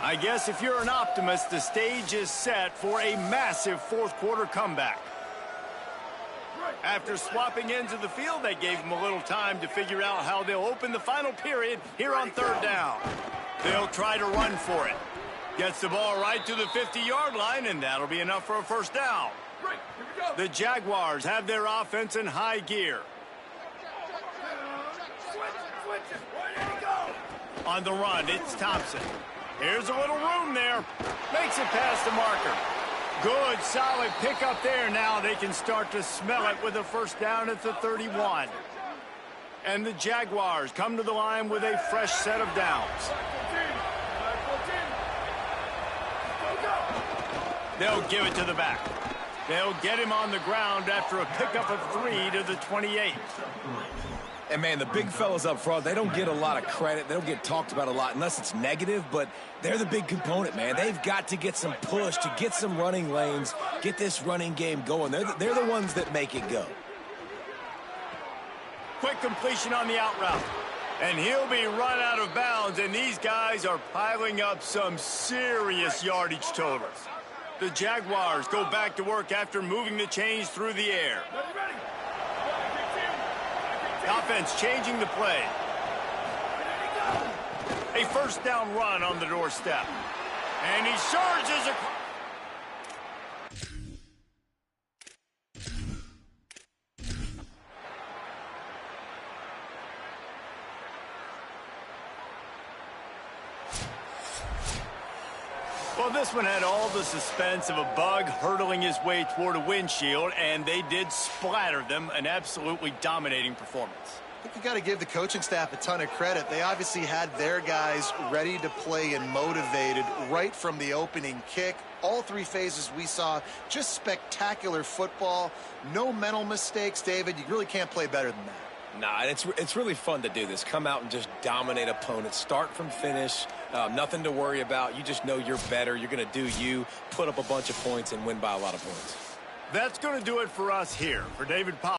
I guess if you're an optimist, the stage is set for a massive 4th quarter comeback. After swapping ends of the field, that gave them a little time to figure out how they'll open the final period here on 3rd down. They'll try to run for it. Gets the ball right to the 50-yard line, and that'll be enough for a 1st down. The Jaguars have their offense in high gear. On the run, it's Thompson. Here's a little room there. Makes it past the marker. Good, solid pickup there. Now they can start to smell it with a 1st down at the 31. And the Jaguars come to the line with a fresh set of downs. They'll give it to the back. They'll get him on the ground after a pickup of 3 to the 28. And, man, the big fellas up front, they don't get a lot of credit. They don't get talked about a lot unless it's negative, but they're the big component, man. They've got to get some push, to get some running lanes, get this running game going. They're the ones that make it go. Quick completion on the out route. And he'll be run out of bounds, and these guys are piling up some serious yardage totals. The Jaguars go back to work after moving the chains through the air. Offense changing the play. A 1st down run on the doorstep. And he surges across. Well, this one had all the suspense of a bug hurtling his way toward a windshield, and they did splatter them. An absolutely dominating performance. I think you got to give the coaching staff a ton of credit. They obviously had their guys ready to play and motivated right from the opening kick. All three phases we saw, just spectacular football. No mental mistakes, David. You really can't play better than that. Nah, and it's really fun to do this. Come out and just dominate opponents. Start from finish. Nothing to worry about. You just know you're better. You're going to do you, put up a bunch of points, and win by a lot of points. That's going to do it for us here. For David Powell.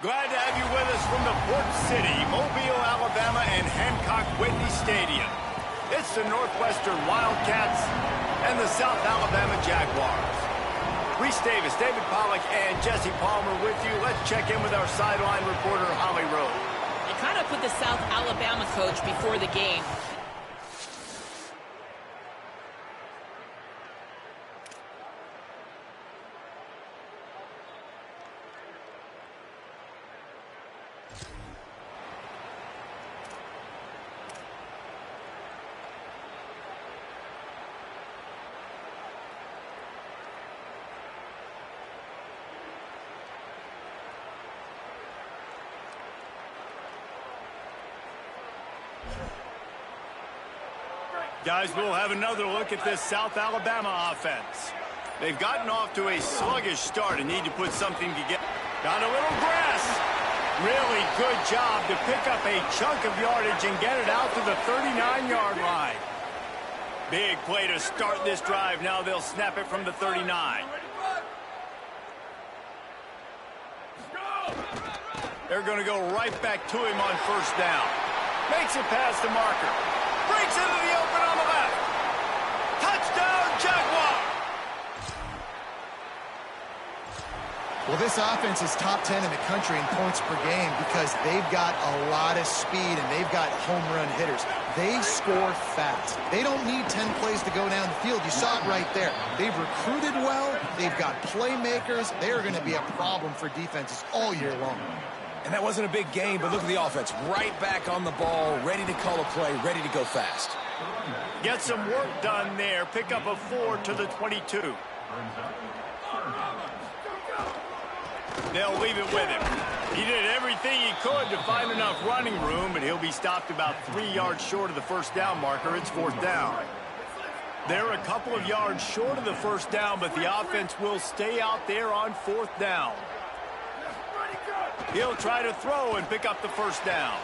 Glad to have you with us from the Port City, Mobile, Alabama, and Hancock Whitney Stadium. It's the Northwestern Wildcats and the South Alabama Jaguars. Reese Davis, David Pollack, and Jesse Palmer with you. Let's check in with our sideline reporter, Holly Rowe. They kind of put the South Alabama coach before the game. Guys, we'll have another look at this South Alabama offense. They've gotten off to a sluggish start and need to put something together. Got a little grass. Really good job to pick up a chunk of yardage and get it out to the 39-yard line. Big play to start this drive. Now they'll snap it from the 39. They're going to go right back to him on first down. Makes it past the marker. Breaks into the open on the left. Touchdown, Jaguar! Well, this offense is top 10 in the country in points per game because they've got a lot of speed and they've got home run hitters. They score fast. They don't need 10 plays to go down the field. You saw it right there. They've recruited well. They've got playmakers. They are going to be a problem for defenses all year long. And that wasn't a big game, but look at the offense. Right back on the ball, ready to call a play, ready to go fast. Get some work done there. Pick up a 4 to the 22. They'll leave it with him. He did everything he could to find enough running room, but he'll be stopped about 3 yards short of the first down marker. It's fourth down. They're a couple of yards short of the first down, but the offense will stay out there on fourth down. He'll try to throw and pick up the first down.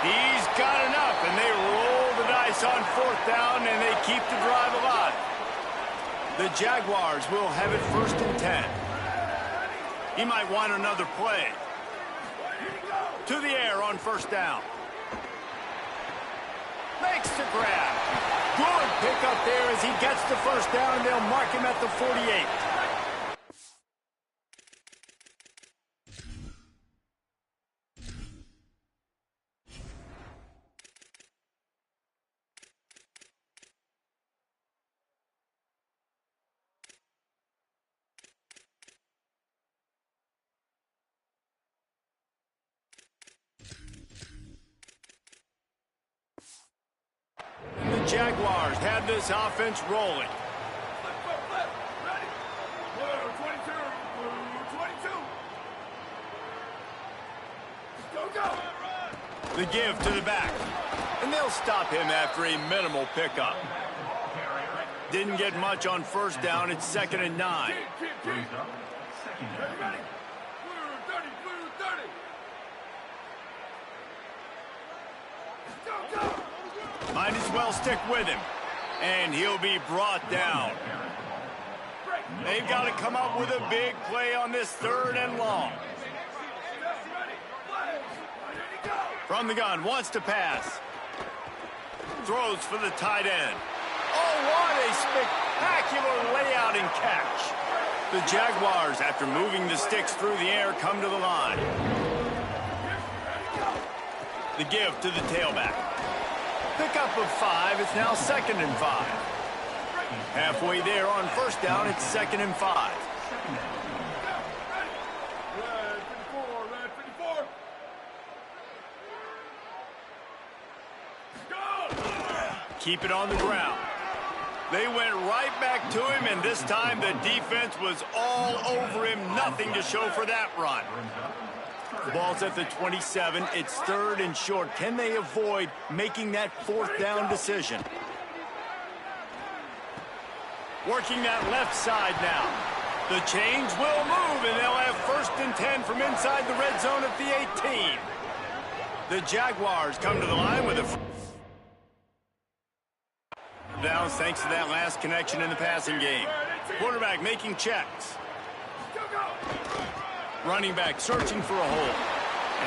He's got enough, and they roll the dice on fourth down, and they keep the drive alive. The Jaguars will have it first and 10. He might want another play. To the air on first down. Makes the grab. Good pick up there as he gets the first down, and they'll mark him at the 48. The Jaguars have this offense rolling. The give to the back. And they'll stop him after a minimal pickup. Didn't get much on first down. It's 2nd and 9. Might as well stick with him. And he'll be brought down. They've got to come up with a big play on this 3rd and long. From the gun, wants to pass. Throws for the tight end. Oh, what a spectacular layout and catch. The Jaguars, after moving the sticks through the air, come to the line. The give to the tailback. Pickup of 5. It's now 2nd and 5. Halfway there on first down, it's 2nd and 5. Keep it on the ground. They went right back to him, and this time the defense was all over him. Nothing to show for that run. Ball's at the 27. It's 3rd and short. Can they avoid making that 4th down decision? Working that left side now. The chains will move, and they'll have 1st and 10 from inside the red zone at the 18. The Jaguars come to the line with a downs thanks to that last connection in the passing game. Quarterback making checks. Running back searching for a hole.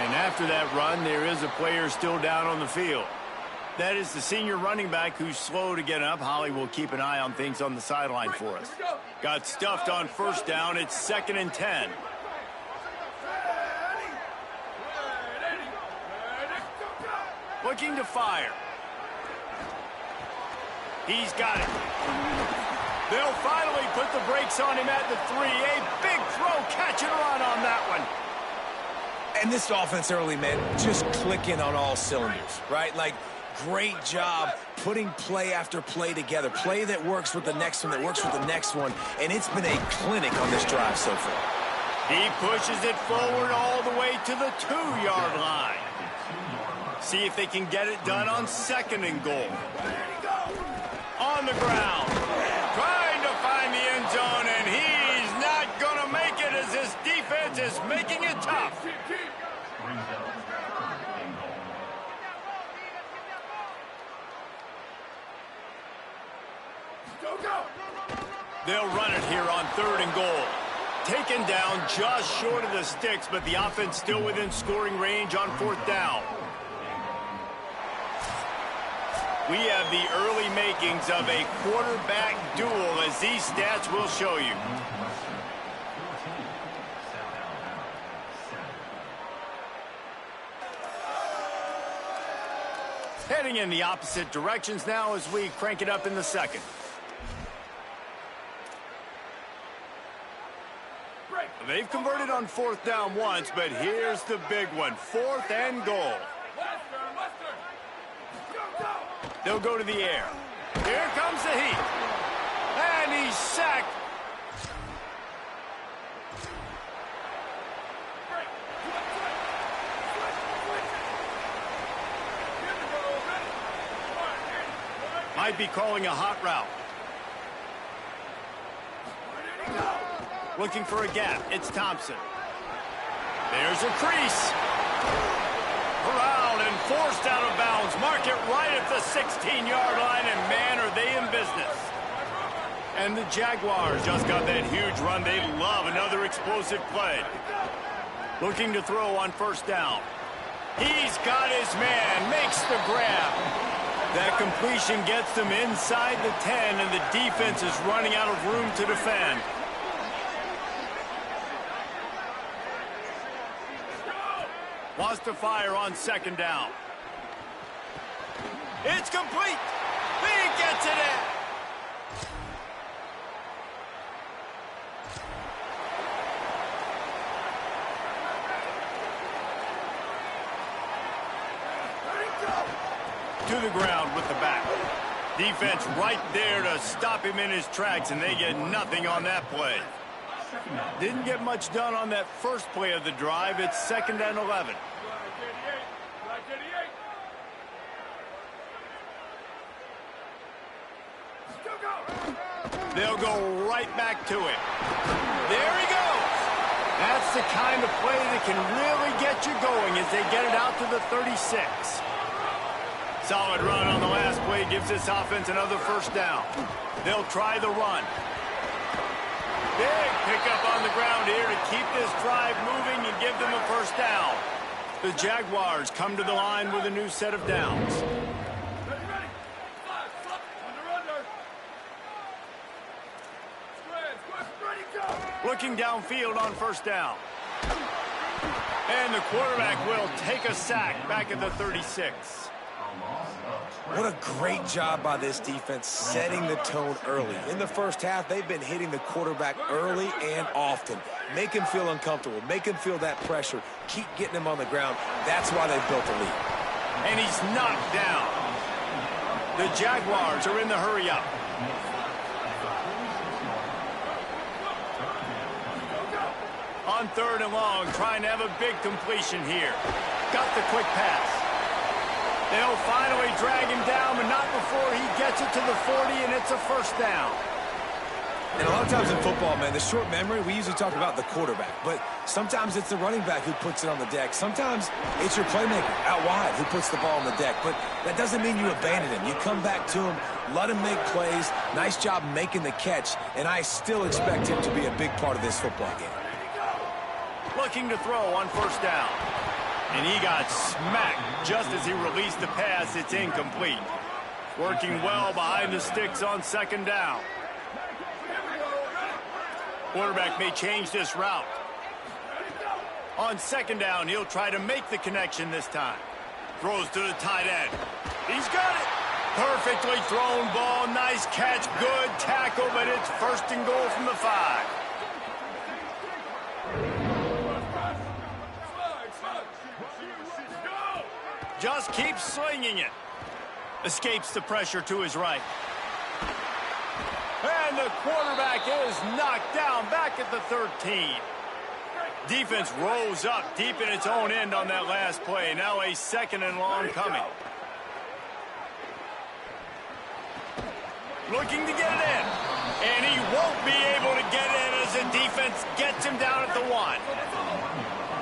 And after that run, there is a player still down on the field. That is the senior running back who's slow to get up. Holly will keep an eye on things on the sideline for us. Got stuffed on first down. It's 2nd and 10. Looking to fire. He's got it. They'll finally put the brakes on him at the 3. A big throw, catch and run on that one. And this offense early, man, just clicking on all cylinders, right? Like, great job putting play after play together. Play that works with the next one, that works with the next one. And it's been a clinic on this drive so far. He pushes it forward all the way to the 2-yard line. See if they can get it done on 2nd and goal. On the ground. Trying to find the end zone, and he's not going to make it as his defense is making it tough. They'll run it here on 3rd and goal. Taken down just short of the sticks, but the offense still within scoring range on 4th down. We have the early makings of a quarterback duel, as these stats will show you. Heading in the opposite directions now as we crank it up in the 2nd. They've converted on 4th down once, but here's the big one. 4th and goal. They'll go to the air. Here comes the heat. And he's sacked. Might be calling a hot route. Looking for a gap. It's Thompson. There's a crease. Corralled and forced out of bounds. Mark it right at the 16-yard line, and man, are they in business. And the Jaguars just got that huge run. They love another explosive play. Looking to throw on 1st down. He's got his man, makes the grab. That completion gets them inside the 10, and the defense is running out of room to defend. Wants to fire on 2nd down. It's complete. He gets it in. To the ground with the back. Defense right there to stop him in his tracks, and they get nothing on that play. Didn't get much done on that first play of the drive. It's 2nd and 11. They'll go right back to it. There he goes. That's the kind of play that can really get you going as they get it out to the 36. Solid run on the last play gives this offense another 1st down. They'll try the run. Big pickup on the ground here to keep this drive moving and give them a 1st down. The Jaguars come to the line with a new set of downs. Looking downfield on 1st down. And the quarterback will take a sack back at the 36. What a great job by this defense setting the tone early. In the first half, they've been hitting the quarterback early and often. Make him feel uncomfortable. Make him feel that pressure. Keep getting him on the ground. That's why they built the lead. And he's knocked down. The Jaguars are in the hurry up. On 3rd and long, trying to have a big completion here. Got the quick pass. They'll finally drag him down, but not before he gets it to the 40, and it's a 1st down. And a lot of times in football, man, the short memory, we usually talk about the quarterback, but sometimes it's the running back who puts it on the deck. Sometimes it's your playmaker out wide who puts the ball on the deck, but that doesn't mean you abandon him. You come back to him, let him make plays. Nice job making the catch, and I still expect him to be a big part of this football game. Looking looking to throw on first down. And he got smacked just as he released the pass. It's incomplete. Working well behind the sticks on second down. Quarterback may change this route. On second down, he'll try to make the connection this time. Throws to the tight end. He's got it. Perfectly thrown ball. Nice catch. Good tackle, but it's first and goal from the 5. Just keeps slinging it. Escapes the pressure to his right. And the quarterback is knocked down back at the 13. Defense rolls up deep in its own end on that last play. Now a second and long coming. Looking to get it in. And he won't be able to get in as the defense gets him down at the 1.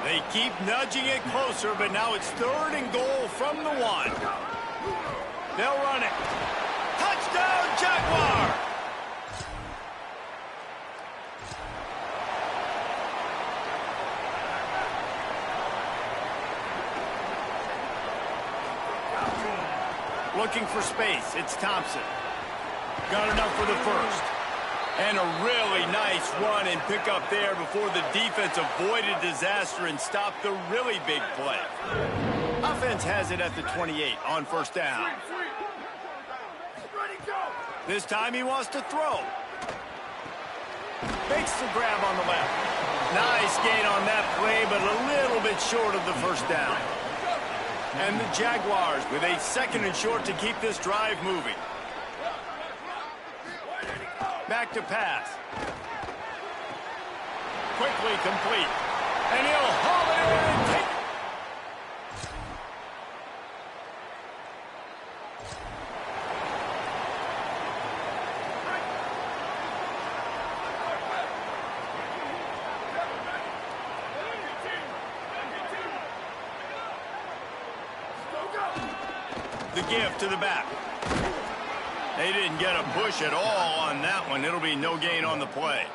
They keep nudging it closer, but now it's third and goal from the 1. They'll run it. Touchdown, Jaguar! Looking for space. It's Thompson. Got enough for the first. And a really nice run and pick up there before the defense avoided disaster and stopped the really big play. Offense has it at the 28 on first down. This time he wants to throw. Makes the grab on the left. Nice gain on that play, but a little bit short of the first down. And the Jaguars with a second and short to keep this drive moving. Back to pass. Quickly complete. And he'll haul it in and take it. The give to the back. They didn't get a push at all on that one. It'll be no gain on the play.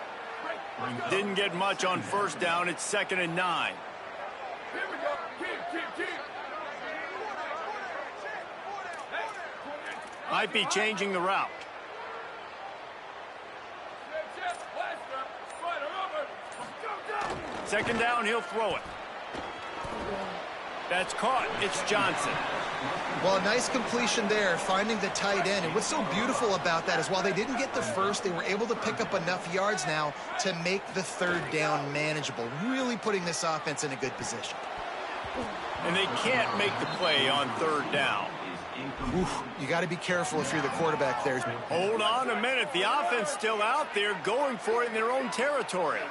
Didn't get much on first down. It's second and 9. Might be changing the route. Second down, he'll throw it. That's caught. It's Johnson. Well, nice completion there, finding the tight end. And what's so beautiful about that is while they didn't get the first, they were able to pick up enough yards now to make the third down manageable, really putting this offense in a good position. And they can't make the play on third down. Oof, you got to be careful if you're the quarterback there. Hold on a minute. The offense still out there going for it in their own territory.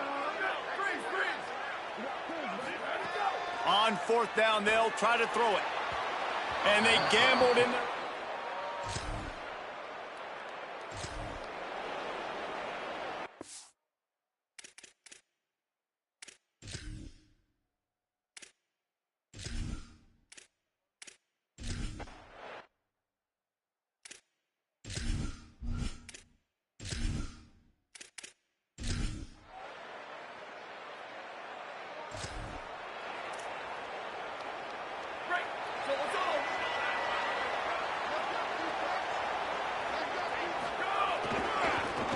On fourth down, they'll try to throw it. And they gambled in there.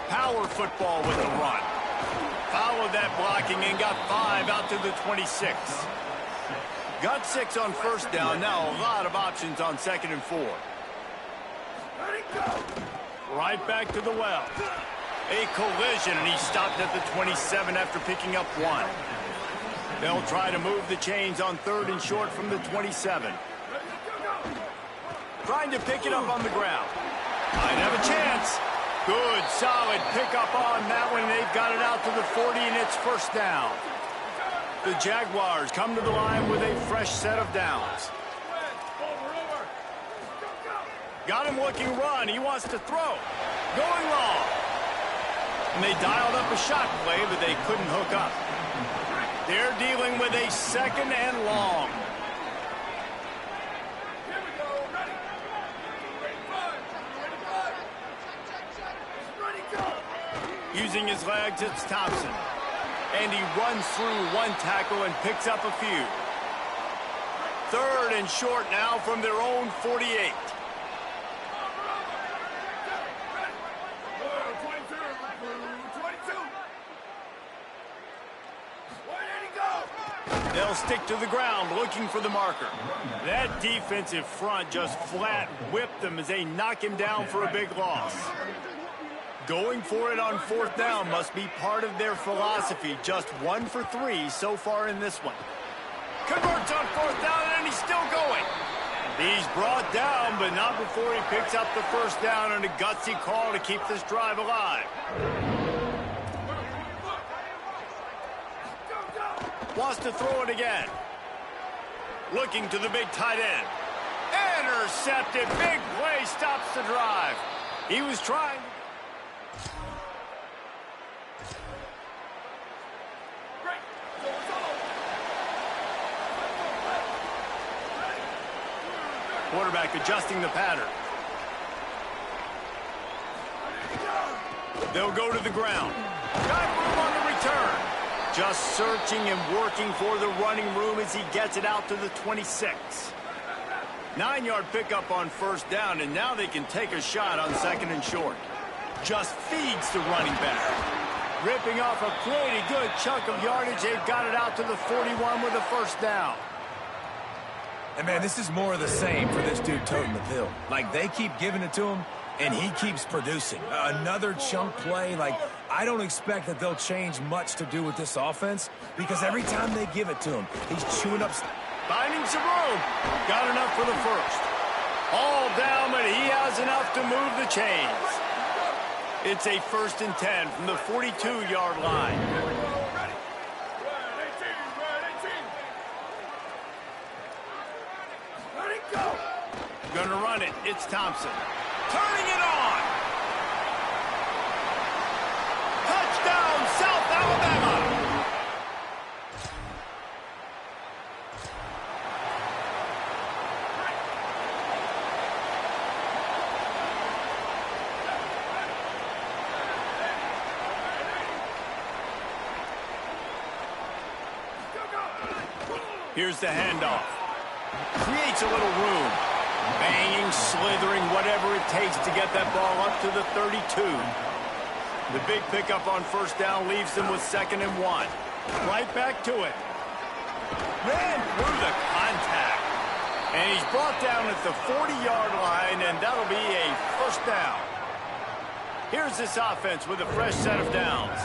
Power football with the run. Followed that blocking and got 5 out to the 26. Got 6 on first down. Now a lot of options on second and 4. Right back to the well. A collision, and he stopped at the 27 after picking up 1. They'll try to move the chains on third and short from the 27. Trying to pick it up on the ground. Might have a chance. Good, solid pickup on that one. They've got it out to the 40, and it's first down. The Jaguars come to the line with a fresh set of downs. Got him looking run. He wants to throw. Going long. And they dialed up a shot play, but they couldn't hook up. They're dealing with a second and long. Using his legs, it's Thompson. And he runs through one tackle and picks up a few. 3rd and short now from their own 48. They'll stick to the ground looking for the marker. That defensive front just flat whipped them as they knock him down for a big loss. Going for it on 4th down must be part of their philosophy. Just 1 for 3 so far in this one. Converts on 4th down, and he's still going. He's brought down, but not before he picks up the 1st down on a gutsy call to keep this drive alive. Wants to throw it again. Looking to the big tight end. Intercepted. Big play stops the drive. He was trying. Quarterback adjusting the pattern. They'll go to the ground. Got room on the return. Just searching and working for the running room as he gets it out to the 26. 9-yard pickup on 1st down, and now they can take a shot on 2nd and short. Just feeds the running back. Ripping off a pretty good chunk of yardage. They've got it out to the 41 with a 1st down. And, man, this is more of the same for this dude toting the pill. Like, they keep giving it to him, and he keeps producing. Another chunk play. Like, I don't expect that they'll change much to do with this offense because every time they give it to him, he's chewing up. Finding some room. Got enough for the 1st. All down, but he has enough to move the chains. It's a 1st and 10 from the 42-yard line. Gonna run it. It's Thompson. Turning it on. Touchdown, South Alabama. Here's the handoff. Creates a little room. Banging, slithering, whatever it takes to get that ball up to the 32. The big pickup on 1st down leaves them with 2nd and 1. Right back to it. Ran through the contact. And he's brought down at the 40-yard line, and that'll be a 1st down. Here's this offense with a fresh set of downs.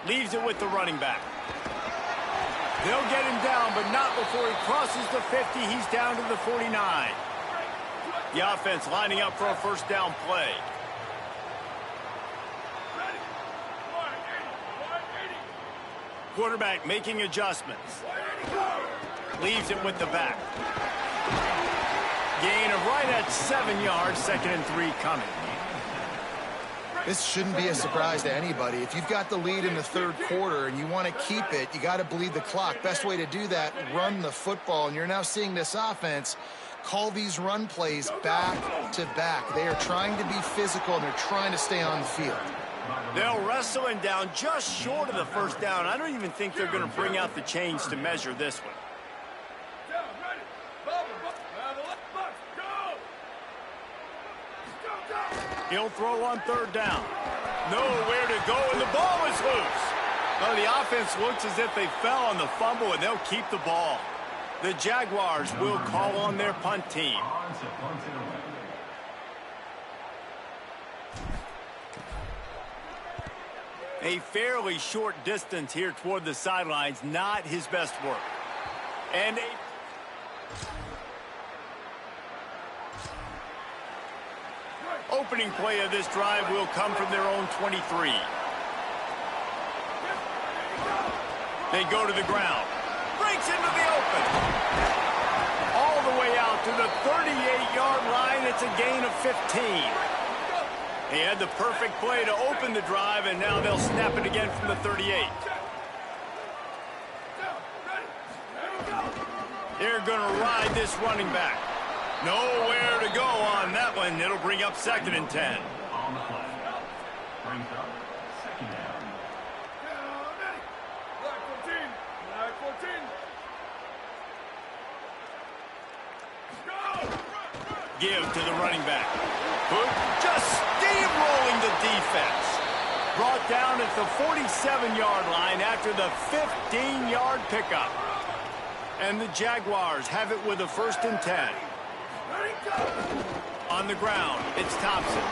Leaves it with the running back. They'll get him down, but not before he crosses the 50. He's down to the 49. The offense lining up for a 1st down play. Quarterback making adjustments. Leaves it with the back. Gain of right at 7 yards. 2nd and 3 coming. This shouldn't be a surprise to anybody. If you've got the lead in the 3rd quarter and you want to keep it, you got to bleed the clock. Best way to do that, run the football. And you're now seeing this offense call these run plays back to back. They are trying to be physical, and they're trying to stay on the field. They'll wrestle him down just short of the 1st down. I don't even think they're going to bring out the chains to measure this one. He'll throw on 3rd down. Nowhere to go, and the ball is loose. Well, the offense looks as if they fell on the fumble, and they'll keep the ball. The Jaguars will call on their punt team. A fairly short distance here toward the sidelines, not his best work. And opening play of this drive will come from their own 23. They go to the ground. Breaks into the open. All the way out to the 38-yard line. It's a gain of 15. He had the perfect play to open the drive, and now they'll snap it again from the 38. They're going to ride this running back. Nowhere to go on that one. It'll bring up 2nd and 10. On the play. Brings up 2nd down. Give to the running back. Hook just steamrolling the defense. Brought down at the 47-yard line after the 15-yard pickup. And the Jaguars have it with a 1st and 10. On the ground, it's Thompson.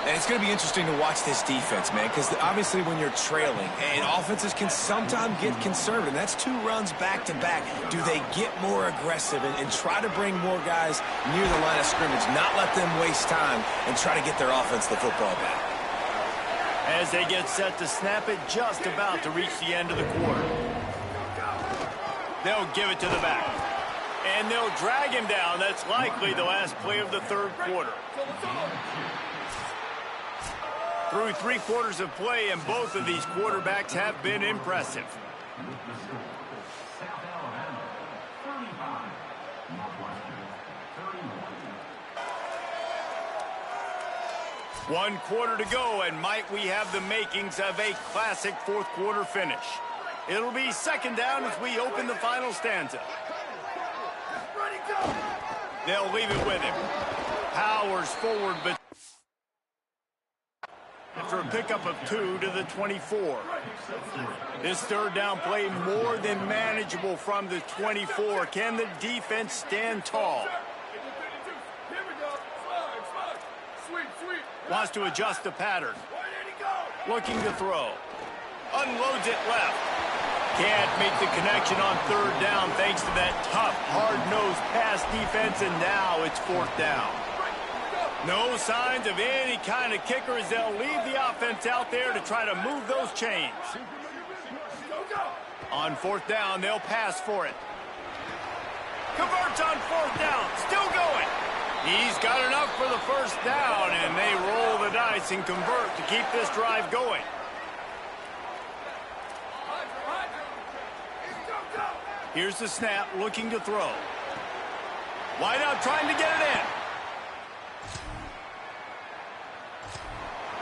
And it's going to be interesting to watch this defense, man, because obviously when you're trailing, and offenses can sometimes get conservative. That's 2 runs back-to-back. Do they get more aggressive and try to bring more guys near the line of scrimmage, not let them waste time, and try to get their offense the football back? As they get set to snap it, just about to reach the end of the quarter. They'll give it to the back. And they'll drag him down. That's likely the last play of the 3rd quarter. Through 3 quarters of play, and both of these quarterbacks have been impressive. South Alabama, 35. Northwestern, 31. 1 quarter to go, and might we have the makings of a classic 4th quarter finish. It'll be 2nd down as we open the final stanza. They'll leave it with him. Powers forward, but after a pickup of 2 to the 24. This 3rd down play more than manageable from the 24. Can the defense stand tall? Wants to adjust the pattern. Looking to throw. Unloads it left. Can't make the connection on 3rd down thanks to that tough, hard-nosed pass defense, and now it's 4th down. No signs of any kind of kicker as they'll leave the offense out there to try to move those chains. On 4th down, they'll pass for it. Converts on 4th down, still going. He's got enough for the 1st down, and they roll the dice and convert to keep this drive going. Here's the snap, looking to throw. Wide out, trying to get it in.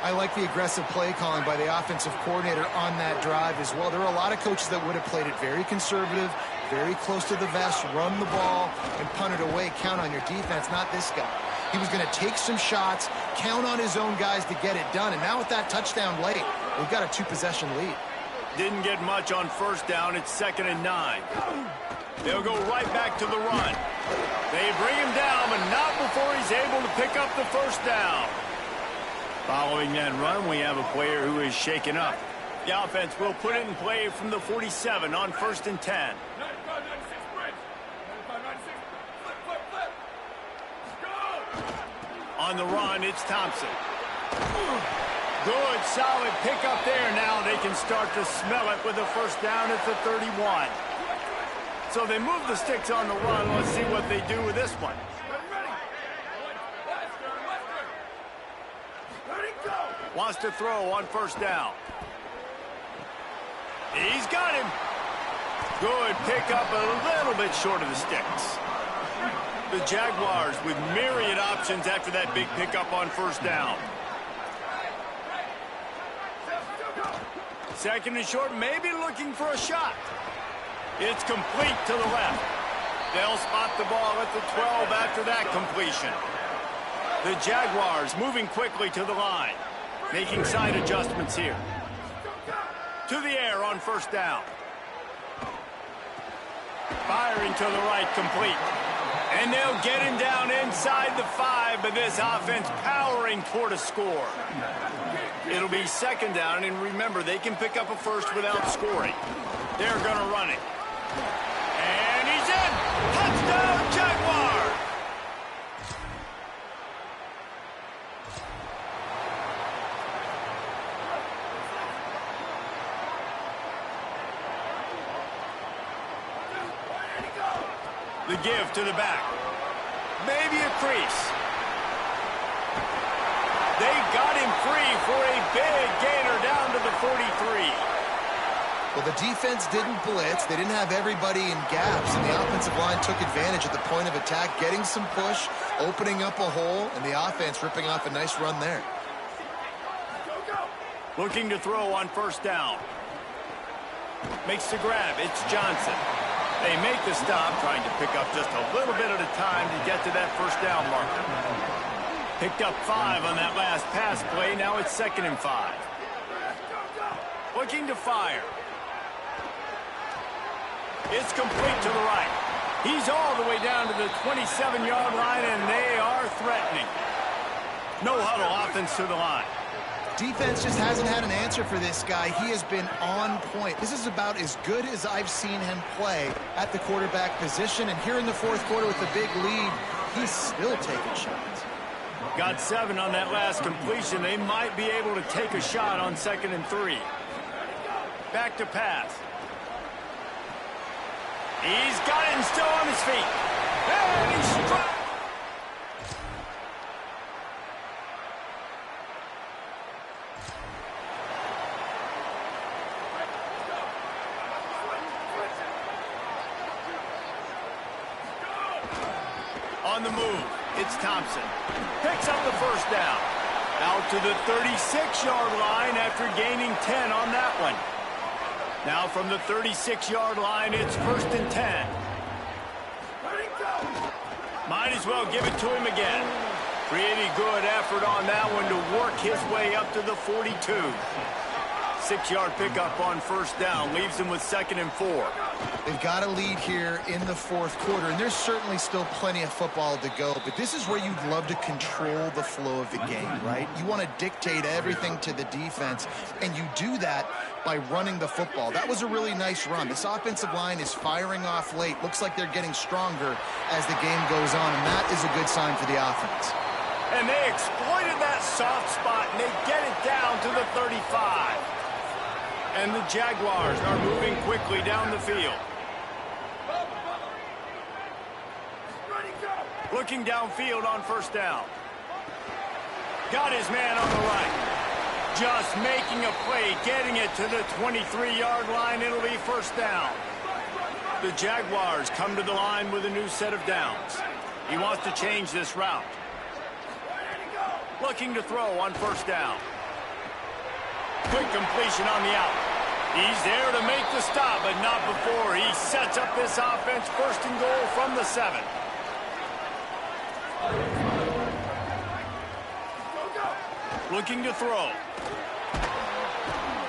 I like the aggressive play calling by the offensive coordinator on that drive as well. There are a lot of coaches that would have played it very conservative, very close to the vest, run the ball, and punt it away. Count on your defense, not this guy. He was going to take some shots, count on his own guys to get it done. And now with that touchdown late, we've got a 2-possession lead. Didn't get much on 1st down. It's 2nd and 9. They'll go right back to the run. They bring him down, but not before he's able to pick up the 1st down. Following that run, we have a player who is shaken up. The offense will put it in play from the 47 on 1st and 10. On the run, it's Thompson. Good, solid pickup there. Now they can start to smell it with the 1st down at the 31. So they move the sticks on the run. Let's see what they do with this one. Wants to throw on 1st down. He's got him. Good pickup, a little bit short of the sticks. The Jaguars with myriad options after that big pickup on 1st down. 2nd and short, maybe looking for a shot. It's complete to the left. They'll spot the ball at the 12 after that completion. The Jaguars moving quickly to the line. Making side adjustments here. To the air on 1st down. Firing to the right, complete. And they'll get him down inside the 5, but this offense powering toward a score. It'll be 2nd down, and remember, they can pick up a 1st without scoring. They're going to run it. And he's in! Touchdown, Jaguars! The give to the back. Maybe a crease. They got him free for a big gainer down to the 43. Well, the defense didn't blitz. They didn't have everybody in gaps, and the offensive line took advantage at the point of attack, getting some push, opening up a hole, and the offense ripping off a nice run there. Looking to throw on first down. Makes the grab. It's Johnson. They make the stop, trying to pick up just a little bit at a time to get to that first down marker. Picked up 5 on that last pass play. Now it's 2nd and 5. Looking to fire. It's complete to the right. He's all the way down to the 27-yard line, and they are threatening. No huddle, offense to the line. Defense just hasn't had an answer for this guy. He has been on point. This is about as good as I've seen him play at the quarterback position. And here in the fourth quarter with the big lead, he's still taking shots. Got 7 on that last completion. They might be able to take a shot on 2nd and 3. Back to pass. He's got it and still on his feet. And he struck. On the move, it's Thompson. Picks up the first down. Out to the 36-yard line after gaining 10 on that one. Now from the 36-yard line, it's 1st and 10. Might as well give it to him again. Pretty good effort on that one to work his way up to the 42. 6-yard pickup on first down leaves him with 2nd and 4. They've got a lead here in the fourth quarter, and there's certainly still plenty of football to go, but this is where you'd love to control the flow of the game, right? You want to dictate everything to the defense, and you do that by running the football. That was a really nice run. This offensive line is firing off late. Looks like they're getting stronger as the game goes on, and that is a good sign for the offense. And they exploited that soft spot, and they get it down to the 35. And the Jaguars are moving quickly down the field. Looking downfield on first down. Got his man on the right. Just making a play, getting it to the 23-yard line. It'll be first down. The Jaguars come to the line with a new set of downs. He wants to change this route. Looking to throw on first down. Quick completion on the out. He's there to make the stop, but not before he sets up this offense. 1st and goal from the 7. Looking to throw.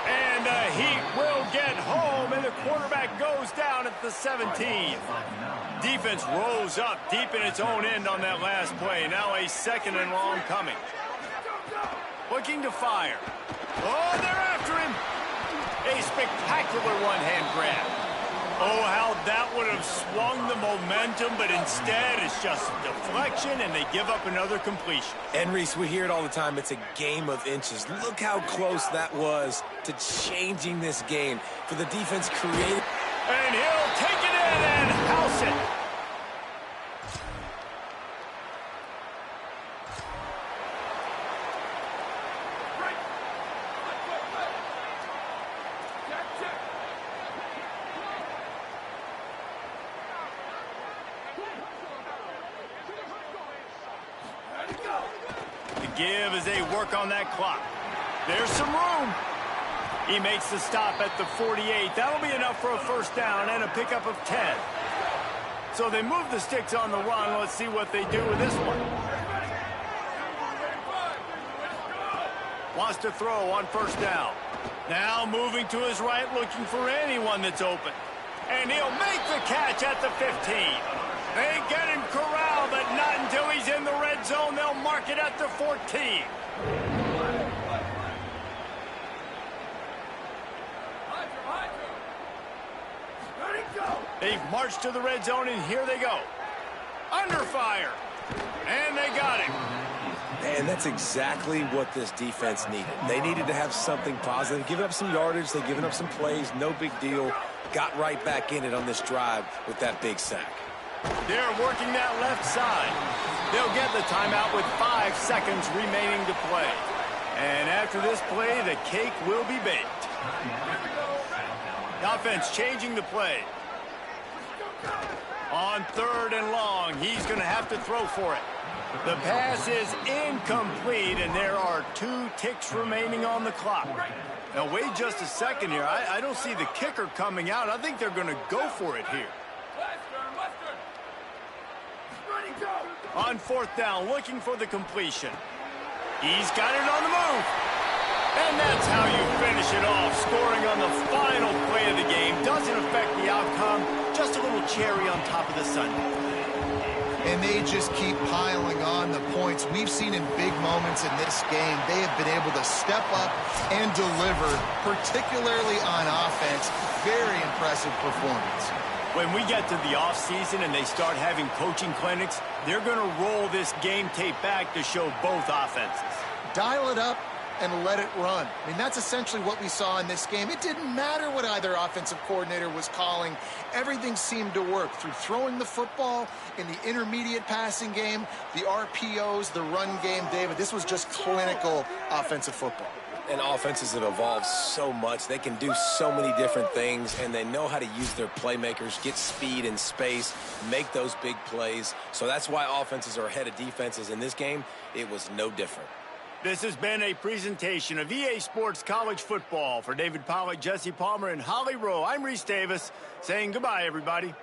And he will get home, and the quarterback goes down at the 17. Defense rose up deep in its own end on that last play. Now a 2nd and long coming. Looking to fire. Oh, they're after him. A spectacular one-hand grab. Oh, how that would have swung the momentum, but instead it's just a deflection, and they give up another completion. And, Reese, we hear it all the time. It's a game of inches. Look how close that was to changing this game. For the defense created. And he'll take it in and house it. Give as they work on that clock. There's some room. He makes the stop at the 48. That'll be enough for a first down and a pickup of 10. So they move the sticks on the run. Let's see what they do with this one. Wants to throw on first down. Now moving to his right, looking for anyone that's open. And he'll make the catch at the 15. They get him corralled, but not until he's in the red zone. They'll mark it at the 14. They've marched to the red zone, and here they go. Under fire. And they got him. And that's exactly what this defense needed. They needed to have something positive. Giving up some yardage, they've given up some plays, no big deal. Got right back in it on this drive with that big sack. They're working that left side. They'll get the timeout with 5 seconds remaining to play. And after this play, the cake will be baked. Offense changing the play. On 3rd and long, he's going to have to throw for it. The pass is incomplete, and there are 2 ticks remaining on the clock. Now, wait just a second here. I don't see the kicker coming out. I think they're going to go for it here. On 4th down, looking for the completion. He's got it on the move. And that's how you finish it off, scoring on the final play of the game. Doesn't affect the outcome, just a little cherry on top of the sundae. And they just keep piling on the points. We've seen in big moments in this game, they have been able to step up and deliver, particularly on offense. Very impressive performance. When we get to the offseason and they start having coaching clinics, they're going to roll this game tape back to show both offenses. Dial it up and let it run. I mean, that's essentially what we saw in this game. It didn't matter what either offensive coordinator was calling. Everything seemed to work through throwing the football in the intermediate passing game, the RPOs, the run game. David, this was just clinical offensive football. And offenses have evolved so much. They can do so many different things, and they know how to use their playmakers, get speed and space, make those big plays. So that's why offenses are ahead of defenses. In this game, it was no different. This has been a presentation of EA Sports College Football. For David Pollack, Jesse Palmer, and Holly Rowe, I'm Reese Davis saying goodbye, everybody.